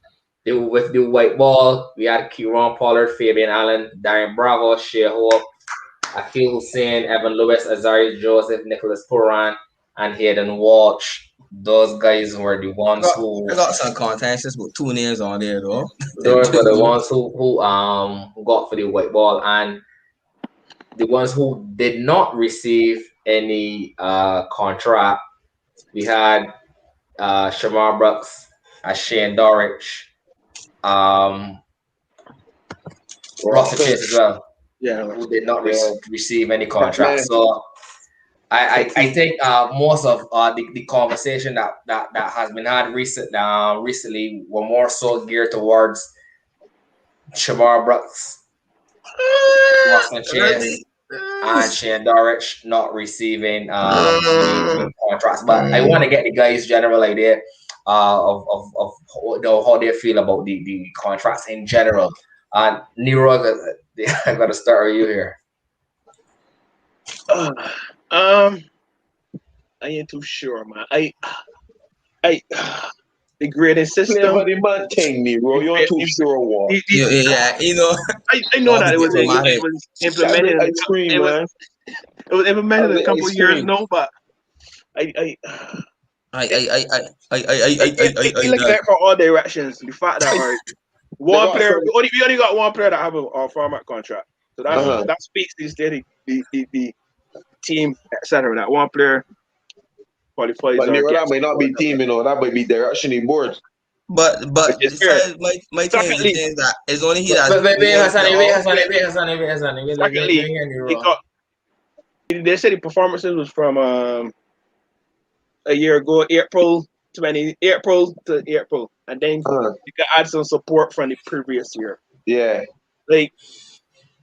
with the white ball, we had Kieran Pollard, Fabian Allen, Darren Bravo, Shea Hope, Akil Hussein, Evan Lewis, Azari Joseph, Nicholas Puran, and Hayden Walsh. Those guys were the ones who I got some contacts with 2 names on there though. Those were the ones who got for the white ball, and the ones who did not receive any contract. We had Shamar Brooks, Shane Dorrich, Russell Chase as well. Yeah, who did not receive any contract. So I think most of the conversation that has been had recently were more so geared towards Shamar Brooks, Russell Chase, and Shane Dorrich not receiving any contracts. But I want to get the guys' general idea of how they feel about the contracts in general. And Nero, I got to start with you here. I ain't too sure, man. The grading system. The man thing, Nero. You're too sure what? Yeah, you know. I know that it was implemented. It was implemented a couple of years now, but I look at it from all directions. The fact that one player, we only got one player that have a format contract, so that speaks to the team, etc. That one player qualifies. But that might not be team, you know. That might be directionally board. But my thing is that it's only he that. Secondly, they said the performances was from a year ago, April to April, and then you can add some support from the previous year. Yeah, like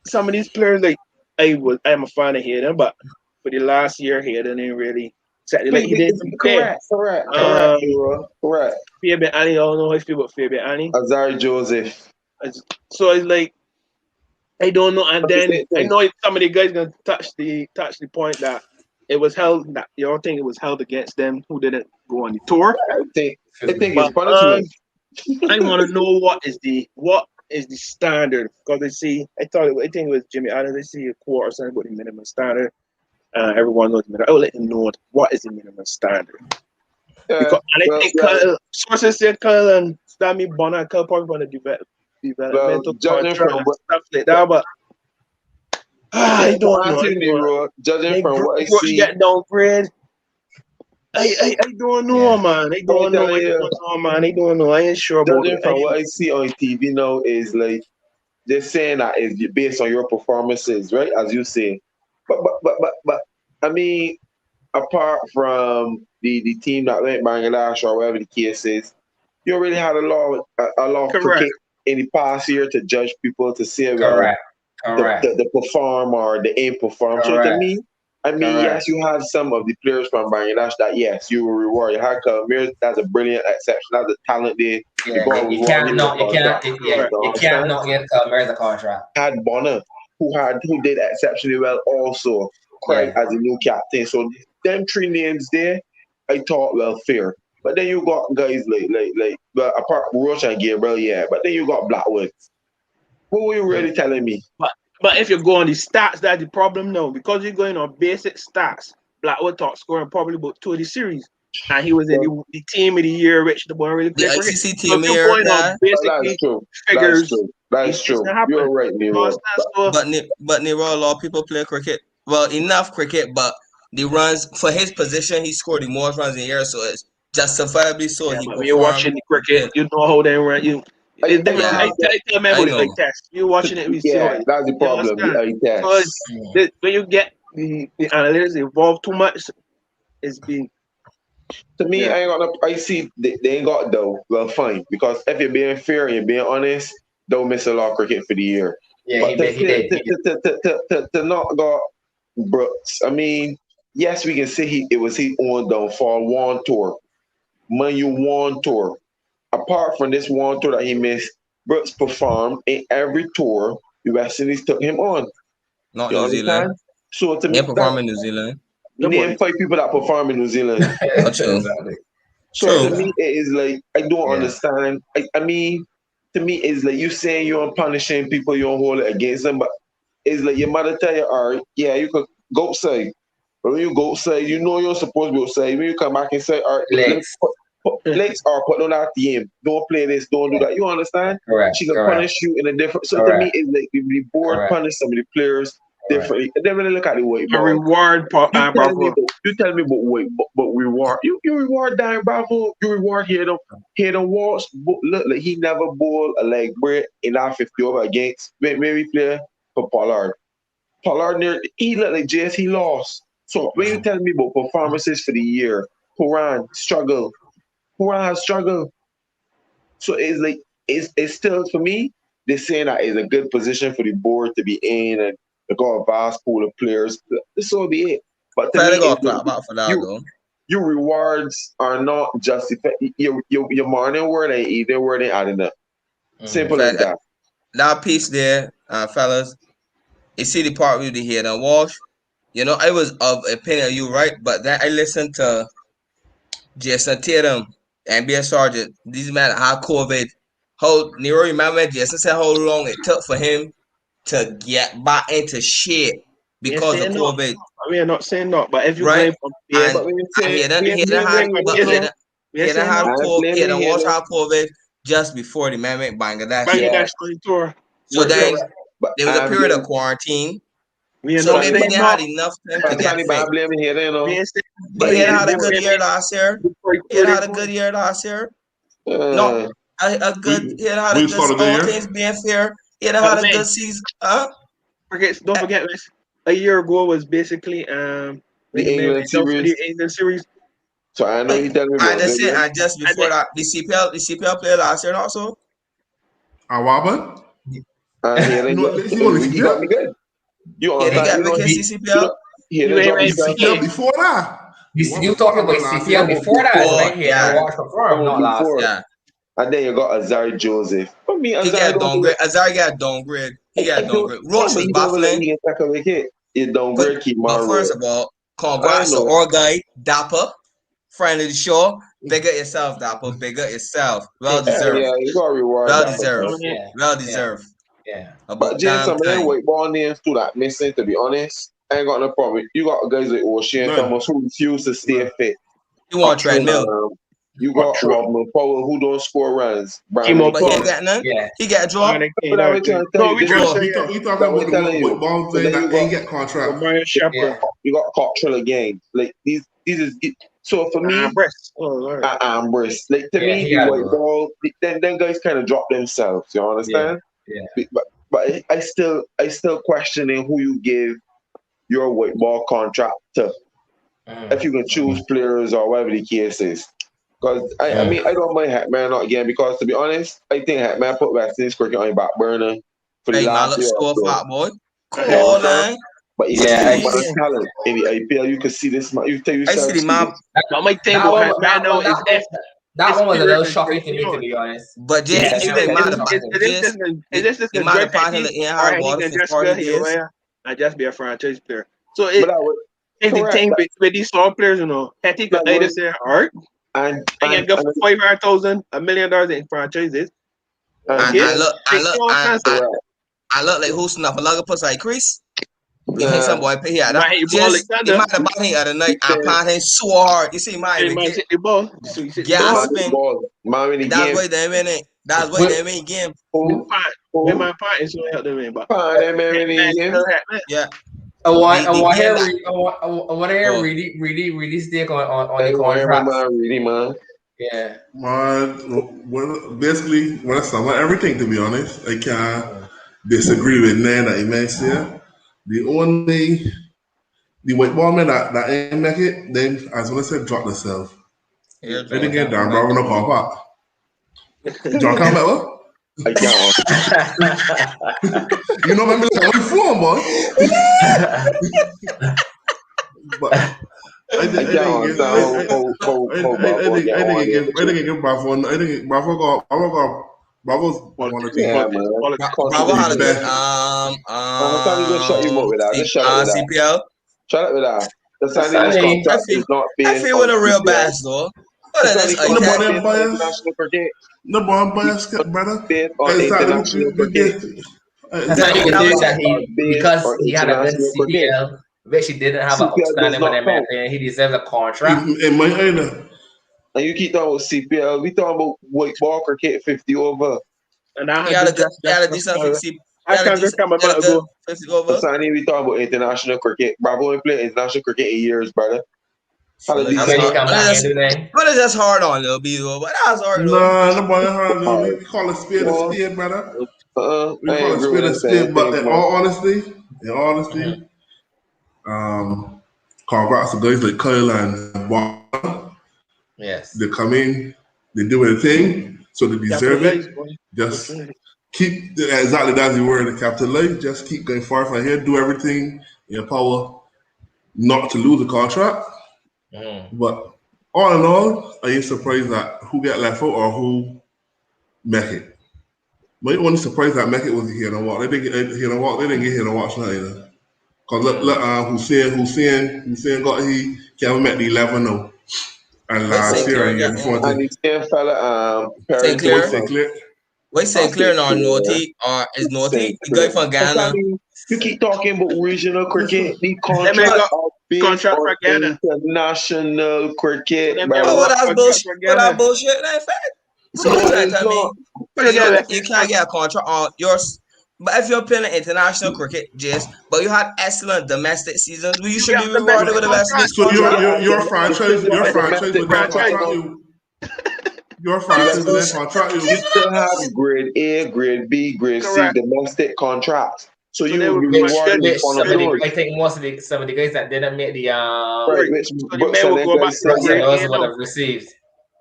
some of these players, like I'm a fan of Hayden, but for the last year, Hayden didn't really. Like he did correct. Fabian Annie, I don't know how you feel about Fabian Annie. Azari Joseph. So it's like I don't know, and then I know some of the guys gonna touch the point that it was held that you don't think it was held against them who didn't go on the tour. I think it's punishment. I want to know what is the standard, because I think it was Jimmy Adams. I see a quote or something about the minimum standard. Everyone knows I will let him know what is the minimum standard. Because I think sources say Kyle and Stammy Bonner and Kyle probably want to developmental contract and stuff like that, but I don't know. Judging from what I see, get downgrade. I don't know, man. I don't know. I ain't sure about it. Judging from what I see on TV now is like they're saying that is based on your performances, right? As you say. But I mean, apart from the team that went Bangladesh or whatever the case is, you already had a lot of cricket in the past year to judge people to say the perform or the ain't perform. So to me, yes, you had some of the players from Bangladesh that yes, you will reward. You had Kalmir, that's a brilliant exception. That's a talent there. You can't not get Kalmir the contract. Had Bonner, who did exceptionally well also. Craig as a new captain. So them 3 names there, I thought fair. But then you got guys like but apart from Roach and Gabriel, but then you got Blackwood. What were you really telling me? But if you go on the stats, that's the problem now. Because you're going on basic stats, Blackwood top scoring probably about 2 of the series. And he was in the team of the year, which the boy really played. The ICC team of the year, that's true. Figures. That's true. You're right, Nero. But Nero, a lot of people play cricket. Well, enough cricket, but the runs for his position, he scored the most runs in the year, so it's justifiably so. Yeah, when you're watching the cricket, you know how they run. I tell me about it like test. You're watching it, we see it. That's the problem. So when you get the analytics involved too much, it's being. To me, I see they ain't got though. Well, fine, because if you're being fair and you're being honest, don't miss a lot of cricket for the year. Yeah, he did. To not got Brooks. I mean, yes, we can say it was his own downfall. One tour, one tour. Apart from this one tour that he missed, Brooks performed in every tour the West Indies took him on. Not New Zealand. So to me, they perform in New Zealand. Name 5 people that perform in New Zealand. True. So to me, it is like I don't understand. I mean, to me, it's like you saying you're punishing people, you don't hold it against them, but it's like your mother tell you, all right, yeah, you could go outside. But when you go outside, you know you're supposed to be outside. When you come back and say, all right, Legs or put on that game. Don't play this, don't do that. You understand? Correct. She can punish you in a different. So to me, it's like if the board punish some of the players differently. And then when they look at the white ball, reward. You tell me about white, but reward. You reward Darren Bravo. You reward here the walls. Look, like he never bowled a leg break in our 50 over against maybe player for Pollard. Pollard he looked like JS. He lost. So when you tell me about performances for the year, Horan struggled. Horan has struggled. So it's like it's still for me. They're saying that it's a good position for the board to be in, and they got a vast pool of players. This will be it. But to me, your rewards are not justified. Your morning word ain't either word ain't adding up. Simple as that. That piece there, fellas. You see the part with the head and Walsh. You know, I was of opinion of you, right? But then I listened to Jason Tatum, NBA Sergeant. These men had COVID. How Nero remember Jason said how long it took for him to get back into shit because of COVID. I mean, I'm not saying not, but if you right, he had COVID just before the man went Bangladesh tour. So then there was a period of quarantine. So maybe they had enough time to get fit. But he had a good year last year. He had a good year last year. No, a good. He had a good. All things being fair, he had a good season. Don't forget this. A year ago was basically the England series. So I know he done it. And just before that, the CPL player last year also. Awaba? He got me good. You CPL? CPL before that. You talking about CPL before that? Yeah. And then you got Azari Joseph. He got downgrade. Azari got downgrade. Ross was baffling. He downgrade But first of all, congrats to our guy, Dapper, friend of the show. Big up yourself, Dapper. Big up yourself. Well deserved. Yeah, you got reward. Well deserved. Yeah. But James, some of them white ball names too that missing, to be honest. I ain't got no problem. You got guys like O'Shea and Thomas who refuse to stay fit. You want treadmill. You got Rodman Powell who don't score runs. But he ain't got none. Yeah. He got a draw. You talking about the white ball thing that ain't get contract. You got Cottrell again. Like these is so for me. Armbrist. Like to me, white ball. Then guys kind of drop themselves. You understand? Yeah. But I still questioning who you give your white ball contract to. If you can choose players or whatever the case is. Because I mean I don't mind Hatman not again because to be honest, I think Hatman put West Indies cricket on the back burner for the last year. But he has talent in the IPL. You can see this man. You tell yourself. I see the man. That one was a little shocking to me, to be honest. But just you think mad about I just be a franchise player. So it's the thing with these small players, you know. I think that they say, all right, and get $500,000, $1 million in franchises. I look like hosting up a lot of pussy like Chris. We hit some boy pay here. He might have bought him other night and pound him so hard. You see, man hit the ball. Gasping. That's why they win it. That's why they win game. When my part is going to help them in, but yeah. I want to hear really stick on the contract. Man. Yeah. Man, basically, when I sum up everything, to be honest, I can't disagree with Nan that he mentioned here. The white ball man that ain't make it, then as when I said drop themselves. I didn't get down, bro. No car park. John come back, what? I can't. You know what I mean? Like, what you boy? But I think Bravo's one of the Bravo had a good just shut you up with that. Just shut up with that. CPL. Shut up with that. The signing this contract is not based. I feel with a real bass though. Nobody bias, brother. Based on international cricket. Because he had a good CPL, which he didn't have an outstanding one in my opinion. He deserves a contract. In my area. And you keep talking about CPL, we talking about white ball cricket 50 over. And I had a decent 50. I can't just come about ago. 50 over. So we talking about international cricket. Bravo ain't played international cricket in years, brother. But it's just hard on Lil B though. But that's hard though. Nah, nobody hard on Lil B. We call it spear to spear, brother. We call it spear to spear, but in all honesty, congrats to guys like Kyle and Bob. Yes. They come in, they do their thing, so they deserve it. Just keep, exactly that's the word, the capitalize. Just keep going far from here, do everything in your power not to lose a contract. But all in all, I ain't surprised that who got left out or who make it. But only surprised that make it was here and walk. They didn't get here and walk. They didn't get here and watch now either. Cause look, Hussein got he can't met the 11 now. And last year and year before. And the same fella, St. Clair. Wait, St. Clair or Naughty or is Naughty? The guy from Ghana. You keep talking about regional cricket. The contract for Ghana. International cricket. That's bullshit. That bullshit. That's fact. So you can't get a contract on yours. But if you're playing international cricket, but you had excellent domestic seasons, you should be rewarded with the best. So your franchise with that contract, your franchise with that contract, you still have grade A, grade B, grade C domestic contracts. So you will be rewarded. I think some of the guys that didn't make the would have received.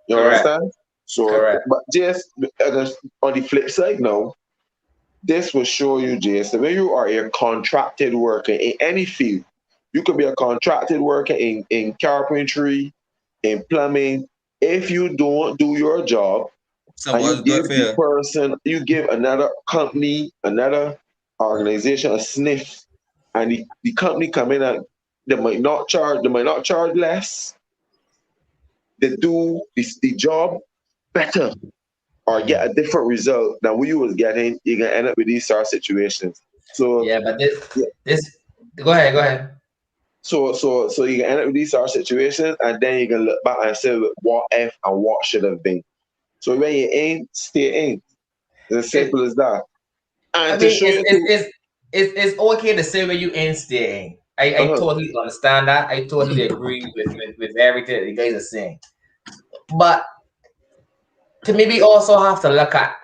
You understand? So, but just on the flip side, now. This will show you, Jason, when you are a contracted worker in any field, you could be a contracted worker in carpentry, in plumbing. If you don't do your job, and you give another company, another organization a sniff, and the company come in and they might not charge less. They do the job better. Or get a different result than what you was getting, you're gonna end up with these sort of situations. So but this go ahead. So you can end up with these sort of situations, and then you can look back and say what if and what should have been. So when you ain't, stay in. It's as simple as that. And it's okay to say when you ain't, stay in. I totally understand that. I totally agree with everything that you guys are saying. But to me, we also have to look at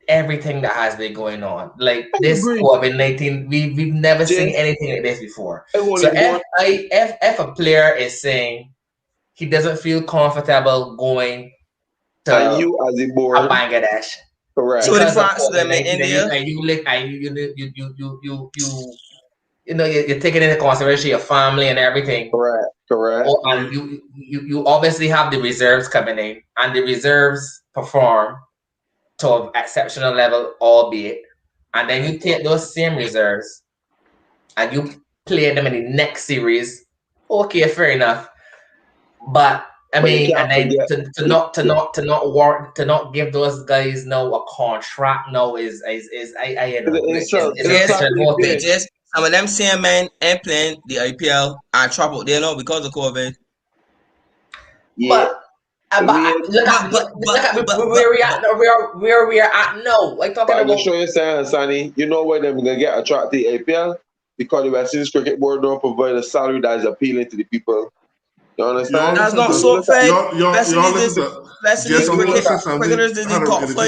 everything that has been going on. Like this COVID-19, we've never seen anything like this before. So if a player is saying he doesn't feel comfortable going to you as a board Bangladesh, correct? So them in India, and you're taking into consideration your family and everything. Correct. And you obviously have the reserves coming in, and the reserves perform to an exceptional level, albeit. And then you take those same reserves and you play them in the next series. Okay, fair enough. But I mean, and then to not give those guys now a contract now is some of them same men ain't playing the IPL and trouble there now because of COVID. Yeah. Look at where we are at now. Like talking about. I'm sure you're saying, Sonny, you know where they're gonna get attracted to the IPL because the West Indies Cricket Board don't provide a salary that is appealing to the people. You understand? That's not so fair. West Indies cricketers is the top 5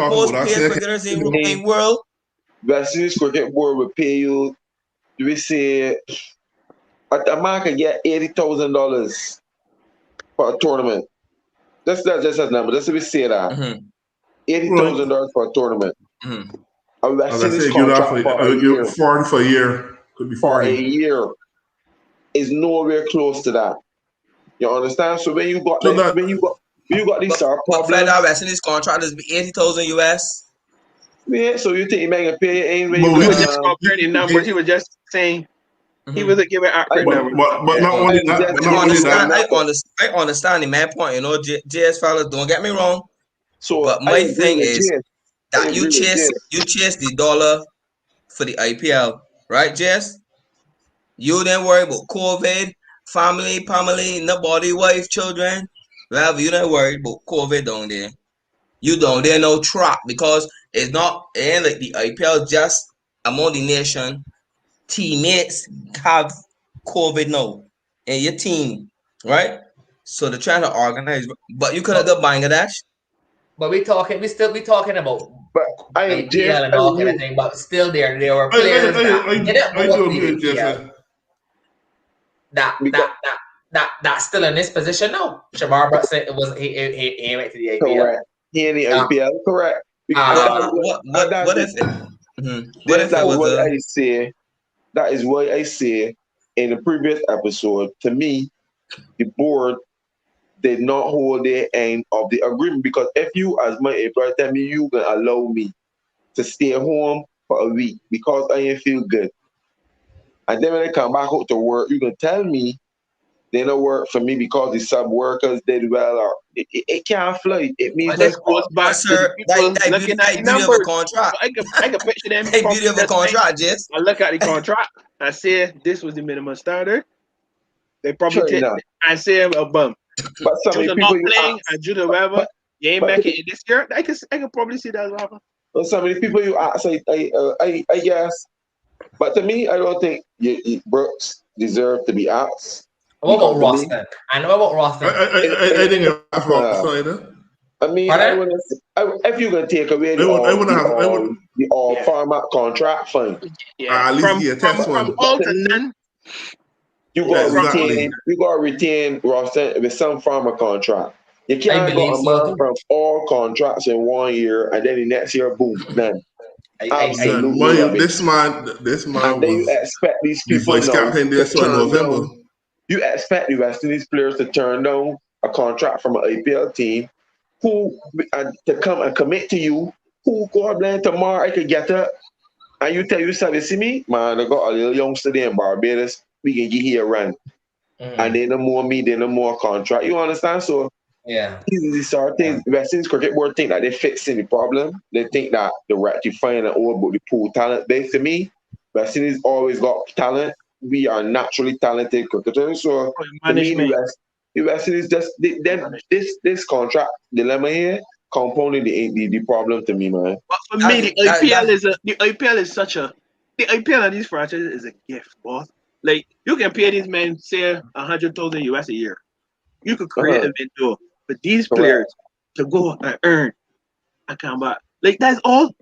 most paid cricketers in the world. West Indies Cricket Board will pay you. We say a man can get $80,000 for a tournament. That's just a number. That's what we say that. $80,000 for a tournament. A West Indies contract for a year. 40 for a year. Could be 40. For a year is nowhere close to that. You understand? So when you got these problems, that West Indies contract is $80,000 US. Yeah, so you think he might pay ain't when But you we He was got just comparing numbers. He was just saying he Mhm. wasn't giving accurate numbers. but not only that, but not only that. I understand the man point. You know, JS fellas, don't get me wrong. so But I my agree thing with is Jay. I that agree with Jay. you chase the dollar for the IPL, right, Jess? You didn't worry about COVID, family, nobody, wife, children. Well, you didn't worry about COVID down there. You down there no track because it ain't like the IPL just among the nation. Teammates have COVID now in your team, right? So they're trying to organize, but you could have done Bangladesh. But we talking about But I am Jay. IPL and all kind of thing. But still, there were players that didn't I go do to agree the with IPL Jeff. that's still in this position now. Shamar Brooks said it was he went to the IPL. Correct. He in the IPL, correct. What if it? What if it was I say? That is what I say in the previous episode. To me, the board did not hold their end of the agreement because if you, as my employer, tell me you can allow me to stay home for a week because I ain't feel good, and then when I come back out to work, you can tell me they don't work for me because the sub workers did well, or it can't fly. It means This goes back to the people looking at the numbers. Contract. I can picture them. Beauty of a contract, Jess. I look at the contract. I say this was the minimum standard. They probably take and say a bum. But some Judah people not playing and Judah whatever. You ain't making it this year. I can probably see that happen. But some of the people you ask, I guess. But to me, I don't think Brooks deserve to be asked. What about Roston? I know about Roston. I think it's Roston. I mean, if you're gonna take away the all format contract, fine. Yeah, at least get a test one. From all to none. You gotta retain Roston with some farmer contract. You can't go a man from all contracts in 1 year and then the next year, boom, done. Absolutely. This man and then you expect these people now to turn down. You expect the West Indies players to turn down a contract from an IPL team who to come and commit to you, who God bless tomorrow I could get up. And you tell yourself, you see me, man, I got a little youngster there in Barbados, we can get here a run. And they no more me, they no more contract. You understand? So yeah, these sort of things. West Indies Cricket Board think that they're fixing the problem. They think that they're rectifying and all about the pool talent base. To me, West Indies always got talent. We are naturally talented cricketers. So to me, the West Indies just this contract dilemma here compounded the problem to me, man. But for me, the IPL and these franchises is a gift, boss. Like you can pay these men say $100,000 US a year. You could create a window for these players to go and earn and come back. Like that's all.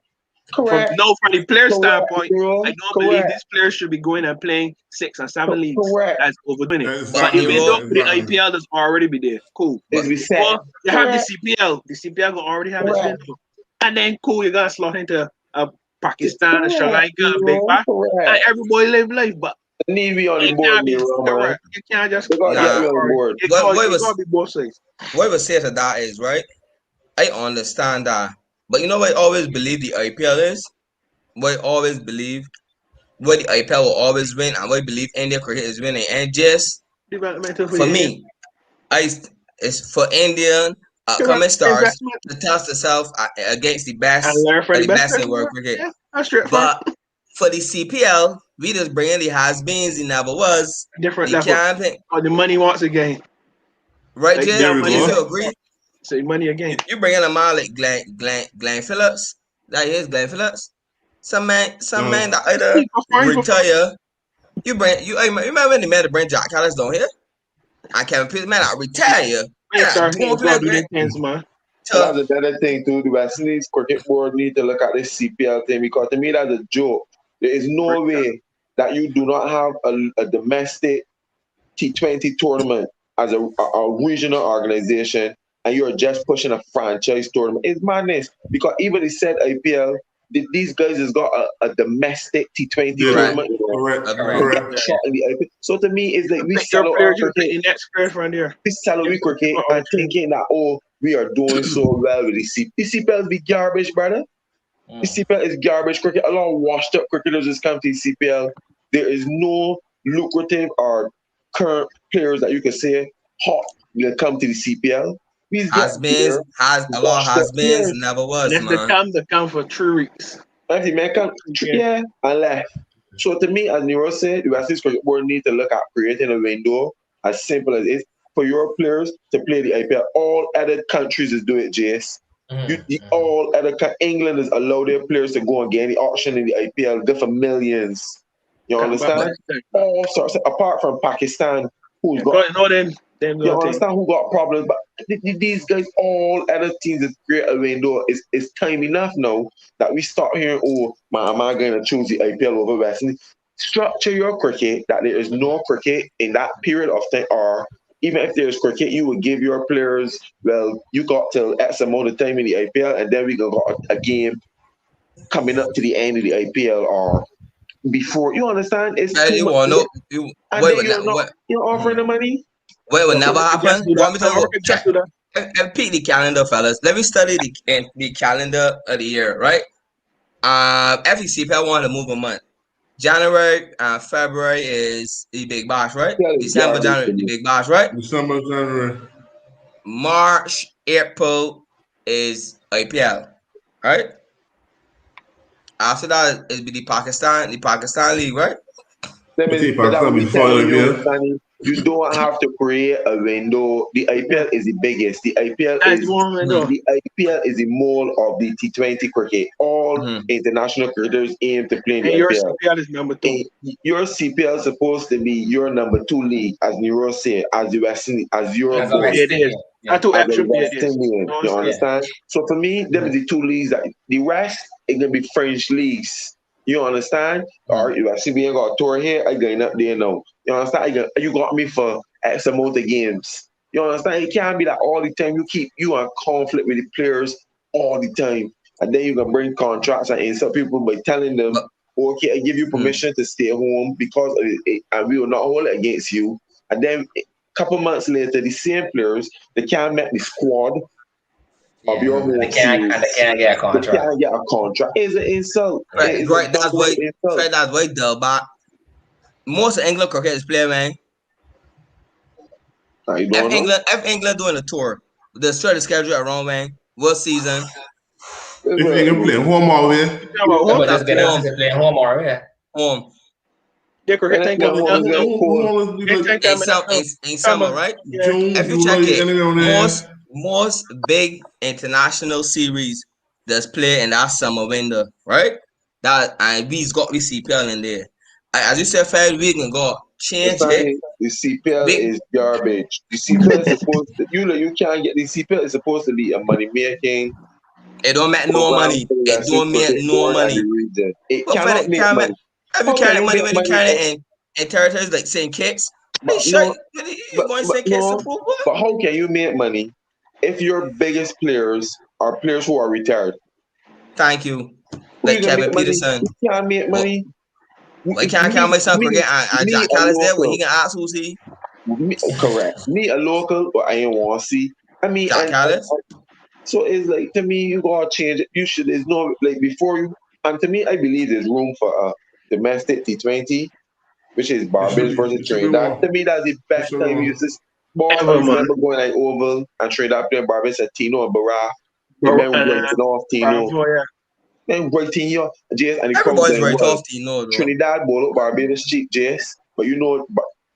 Correct. From the player standpoint, I don't believe these players should be going and playing 6 or 7 leagues. Correct. That's overdoing it. But the window for the IPL does already be there. Cool. But you have the CPL. The CPL will already have this window. And then cool, you got to slot into Pakistan, Sri Lanka, Big Bash, and everybody live life. But need to be on the board, man. You can't just get on board. What was said to that is right. I understand that, but you know what I always believe the IPL is. What I always believe, what the IPL will always win, and what I believe India cricket is winning. And just for me, it's for Indian upcoming stars to test themselves against the best, the best in world cricket. But for the CPL, we just bring in the has-beens, he never was. Different level. Or the money once again. Right, like, Jay? You agree? Say money again. You bring in a man like Glenn Phillips. That is Glenn Phillips. Some man that either retire. You remember when they made to bring Jack Callis down here? I can't put man out retire. That's another thing too. The West Indies Cricket Board need to look at this CPL thing because to me that's a joke. There is no way that you do not have a domestic T20 tournament as a regional organization and you're just pushing a franchise tournament. It's madness because even they said IPL, these guys has got a domestic T20 tournament. Correct. So to me, it's like we sell our cricket. We sell our cricket and thinking that we are doing so well with the CPL. The CPL be garbage, brother. The CPL is garbage cricket. A lot of washed up cricketers just come to the CPL. There is no lucrative or current players that you can say hot will come to the CPL. Has-beens, has-beens, never was, and man. They come for 3 weeks. I think man come, and left. So to me, as Nero said, the West Indies Cricket Board need to look at creating a window as simple as it is for your players to play the IPL. All other countries is do it, JS. All other England is allow their players to go and get any auction in the IPL, good for millions. You understand? All sorts, apart from Pakistan, who's got. You understand who got problems, but these guys, all other teams that create a window. It's time enough now that we start hearing, oh, am I going to choose the IPL over West Indies? Structure your cricket that there is no cricket in that period of time, or even if there's cricket, you will give your players, well, you got till X amount of time in the IPL, and then we got a game coming up to the end of the IPL or before. You understand? It's too much. You're offering the money. Wait, will never happen. Want me to look? Check and peek the calendar, fellas. Let me study the calendar of the year, right? Every CPL want to move a month. January and February is the Big Bash, right? December, January, the Big Bash, right? December, January. March, April is IPL, right? After that, it'll be the Pakistan League, right? You don't have to create a window. The IPL is the biggest. The IPL is the mold of the T20 cricket. All international cricketers aim to play in the IPL. Your CPL is number 2. Your CPL is supposed to be your number 2 league, as Nero said, as the West Indies, as your it is. You understand? So for me, them is the 2 leagues that the rest is gonna be French leagues. You understand? Or if I see we ain't got a tour here, I going up there now. You understand? You got me for X amount of games. You understand? It can't be that all the time you are in conflict with the players all the time. And then you can bring contracts and insult people by telling them, okay, I give you permission to stay home because of it, and we will not hold it against you. And then a couple months later, the same players, they can't make the squad of your home they can't get a contract. They can't get a contract. It's an insult. Right. That's why the most of England cricket is playing, man. If England doing a tour, the straight schedule around, man. What season? If they can play home or away. Just play home or away. Home. The cricket ain't coming down. In summer, right? If you check it, most big international series that's play in that summer window, right? That and we's got the CPL in there. As you said, 5 weeks ago, change it. The CPL is garbage. The CPL is supposed to you can't get the CPL is supposed to be a money making. It don't make no money. It don't make no money. It cannot make money. Have you carried money when you carry it in territories like St. Kitts? But how can you make money if your biggest players are players who are retired? Thank you. Like Kevin Peterson. You can't make money. I can't count myself forget and Jack Callis there where he can ask who's he. Correct. Me a local, but I ain't want to see. I mean, Jack Callis. So it's like to me, you gotta change it. You should. There's no like before you. And to me, I believe there's room for a domestic T20, which is Barbados versus Trinidad. To me, that's the best time you use this. I remember going like Oval and Trinidad playing Barbados at Tino and Barra. And then we went off Tino. Then right Tino, Jace, and everybody's right off Tino. Trinidad ball up Barbados cheap, Jace. But you know,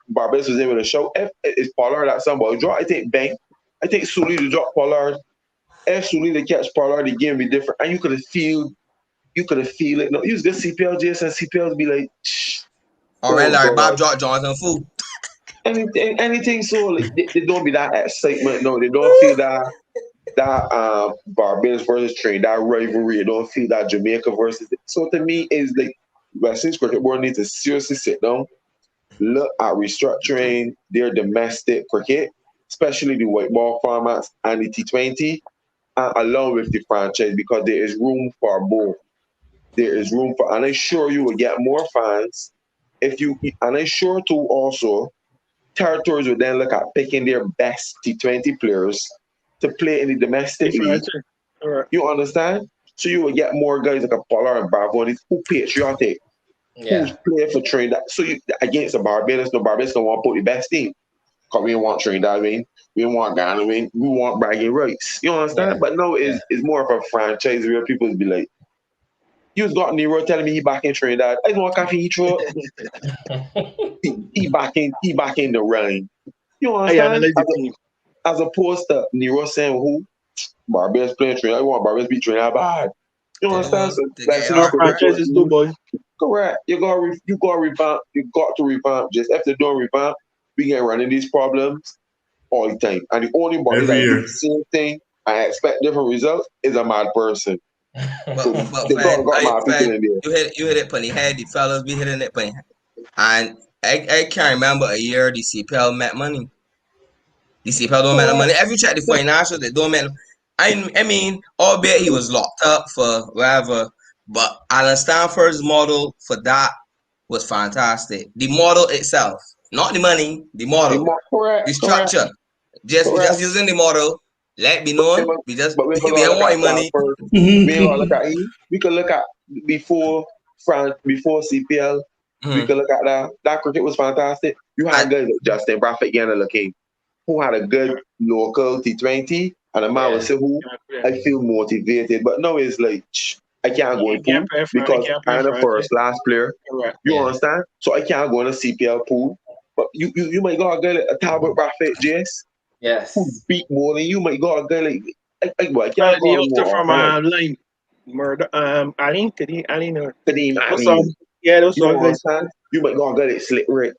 Barbados was able to show. If it's Pollard that somebody draw, I think Bank. I think Sully to drop Pollard. If Sully to catch Pollard, the game be different. And you could have feel it. No, use this CPL, Jace, and CPL be like, shh. All right, Larry Bob drop Jonathan Fu. Anything so like, they don't be that excitement. No, they don't feel that Barbados versus Trinidad rivalry. They don't feel that Jamaica versus. So to me, is like West Indies Cricket Board needs to seriously sit down, look at restructuring their domestic cricket, especially the white ball formats and the T20, along with the franchise, because there is room for both. There is room for, and I'm sure you will get more fans if you. And I'm sure too also. Territories would then look at picking their best T20 players to play in the domestic league. Right. You understand? So you would get more guys like a Pollard and Bravo who patriotic, who's playing for Trinidad. So you, against the Barbados don't want to put the best team. Because we don't want Trinidad win, we don't want Ghana win, we want bragging rights. You understand? Yeah. But no, it's more of a franchise where people be like, you got Nero telling me he back in Trinidad. I don't want coffee he throw. he back in the run. You understand? As opposed to Nero saying who Barbados playing Trinidad, I want Barbados be Trinidad bad. You understand? So that's our franchises too, boy. Correct. You got to revamp. Just after doing revamp, we get running these problems all the time. And the only body that do the same thing and expect different results is a mad person. But you hit it plenty head. The fellas be hitting it plenty. And I can't remember a year the CPL met money. The CPL don't make money. If you check the financials, they don't make. I mean, albeit he was locked up for whatever, but Alan Stanford's model for that was fantastic. The model itself, not the money, the model, the structure. Just using the model. Let me know. We don't want money. We can look at before CPL. We can look at that. That cricket was fantastic. You had guys like Justin Bradford King, who had a good local T20, and a man was who I feel motivated. But now it's like I can't go in pool because I'm a first class player. You understand? So I can't go in a CPL pool. But you might go a guy like a Talbot Bradford Jace. Yes. Who beat more than you might go a guy like I can't go from line murder Kadeem. Yeah, those are guys. You might go a guy like Slick Rick.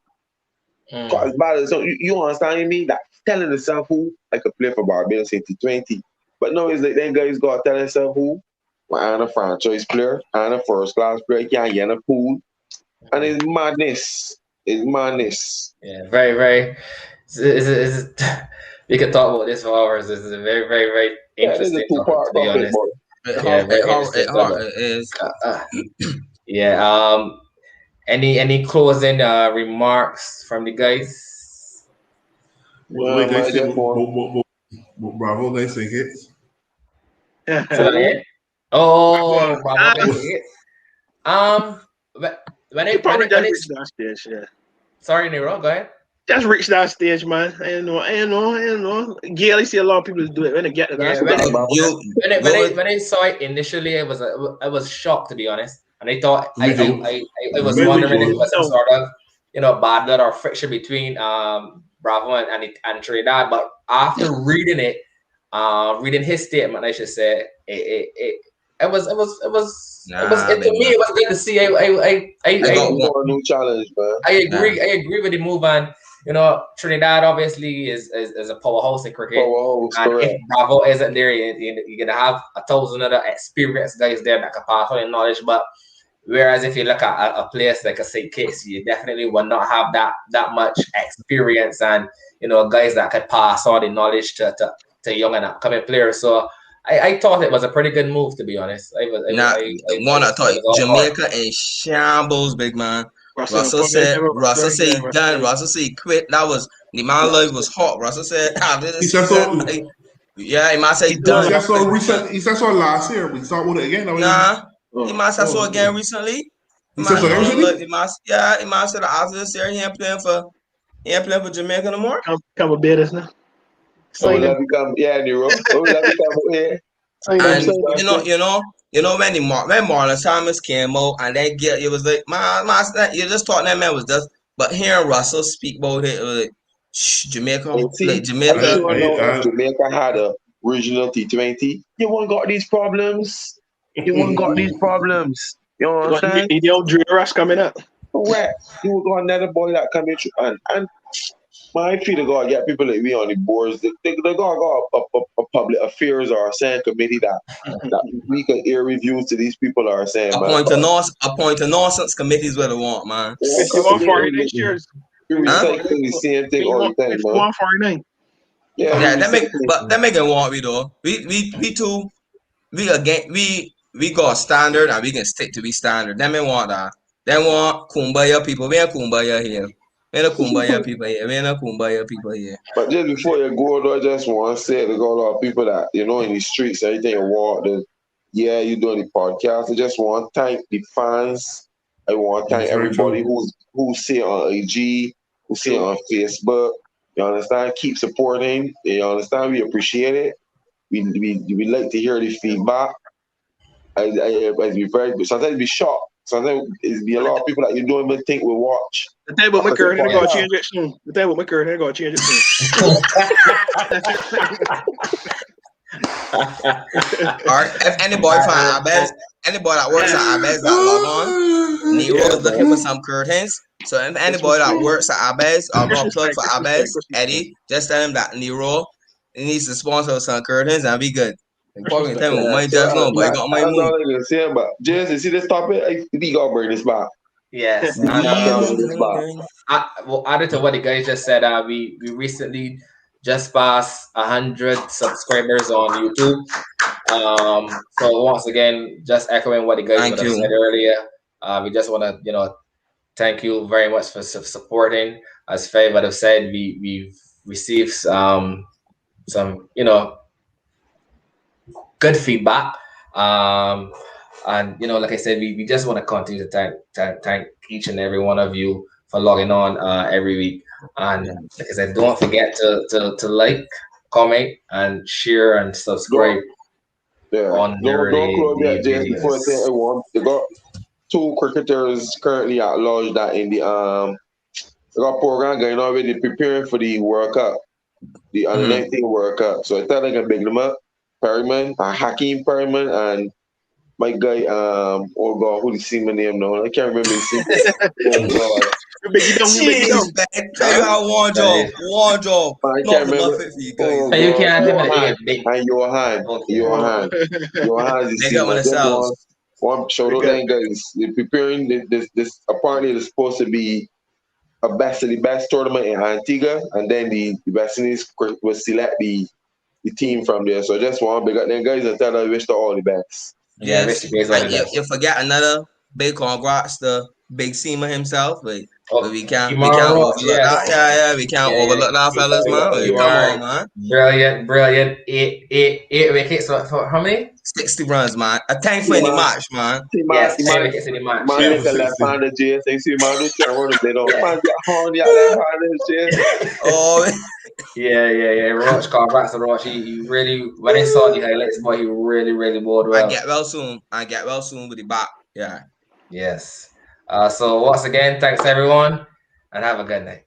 As bad as you understand me? That telling themselves who I could play for Barbados in T20. But no, it's like them guys got to tell themselves who I'm a franchise player, I'm a first class player, I can't get in a pool. And it's madness. It's madness. Yeah, very, very. We could talk about this for hours. This is a very, very, very interesting topic, to be honest. Any closing remarks from the guys? What Bravo guys think hits? Oh, Bravo guys hits. When it's sorry, Nero, go ahead. Just reach that stage, man. I know. Gail, I see a lot of people do it when they get to that stage. When I saw it initially, I was shocked, to be honest. And I thought I was wondering if it was some sort of bad blood or friction between Bravo and Trinidad. But after reading it, reading his statement, I should say, it was to me it was good to see. I got one new challenge, man. I agree with the move, and Trinidad obviously is a powerhouse in cricket. And if Bravo isn't there, you're gonna have 1,000 other experienced guys there that can pass on your knowledge. But whereas if you look at a place like a St. Kitts, you definitely will not have that much experience and guys that could pass on the knowledge to young and upcoming players. So I thought it was a pretty good move, to be honest. I thought Jamaica in shambles, big man. Russell said he done. Russell said he quit. That was the man life was hot. Russell said after this season, he might say he done. He said so last year. We start with it again. He might say so again recently. He said so recently. He might say that after this year he ain't playing for Jamaica no more. Come a bit now. Nero. And when Marlon Thomas came out and then it was like you just thought that man was just. But hearing Russell speak about it was like Jamaica. Jamaica had a regional T20. You won't got these problems. You know what I'm saying? The old Drew Rush coming up. Correct. You got another boy that coming through and my feel gotta get people like me on the boards. They gotta a public affairs or a saying committee that we can air reviews to these people are saying. Appoint a nonsense committees where they want, man. 51-40 next year. You're recycling the same thing all the time, man. 51-49. Yeah, that make it want we though. We got standard and we can stick to be standard. Them may want that. They want kumbaya people. We ain't kumbaya here. We ain't kumbaya people here. But just before you go, I just want to say to a lot of people that in the streets, everything you walk, yeah, you're doing the podcast. I just want to thank the fans. I want to thank everybody who see it on IG, who see it on Facebook. You understand? Keep supporting. You understand? We appreciate it. We like to hear the feedback. I be very, sometimes be shocked. Sometimes it be a lot of people that you don't even think will watch. The thing with my current, they're gonna change it soon. The thing with my current, they're gonna change it soon. Alright, if anybody from Abez, anybody that works at Abez that log on, Nero is looking for some curtains. So if anybody that works at Abez, I'm gonna plug for Abez, Eddie, just tell him that Nero needs to sponsor some curtains and be good. Probably tell me my just know, but I got my move. That's all I can say about James. You see this topic? We gotta bring this back. Yes. And, added to what the guys just said, we recently just passed 100 subscribers on YouTube. So once again, just echoing what the guys would have said earlier, we just want to, thank you very much for supporting. As Faye would have said, we've received some, good feedback. And like I said, we just want to continue to thank each and every one of you for logging on every week. And like I said, don't forget to like, comment, and share and subscribe. On don't close that, James. Before I say everyone, they got 2 cricketers currently at large that in the they got program going already preparing for the World Cup, the under 19 World Cup. So I thought I can big them up. Perryman, Hakeem Perryman, and my guy, oh God, who the see my name now? I can't remember his name. Oh God. Jeez, man. Tell you how one job. I can't remember. You can't and Johan. Johan is the one shout out them guys. They're preparing this apparently it's supposed to be the best tournament in Antigua, and then the West Indies will select the team from there. So I just want to big up them guys and tell them I wish them all the best. Yes. You forget another big congrats to Big Seamer himself. But we can't overlook that. Yeah, we can't overlook that, fellas, man. Come on, man. Brilliant. Eight wickets for how many? 60 runs, man. A tank for any match, man. Yes, 10 wickets in the match. Man, like a left-hander, Jay. They see man who can't run if they don't. Man, get horn, yeah, left-hander, Jay. Oh, yeah. Roach, congrats to Roach. He really, when I saw the highlights, boy, he really bowled well. I get well soon with the back. Yeah. Yes. So once again, thanks everyone, and have a good night.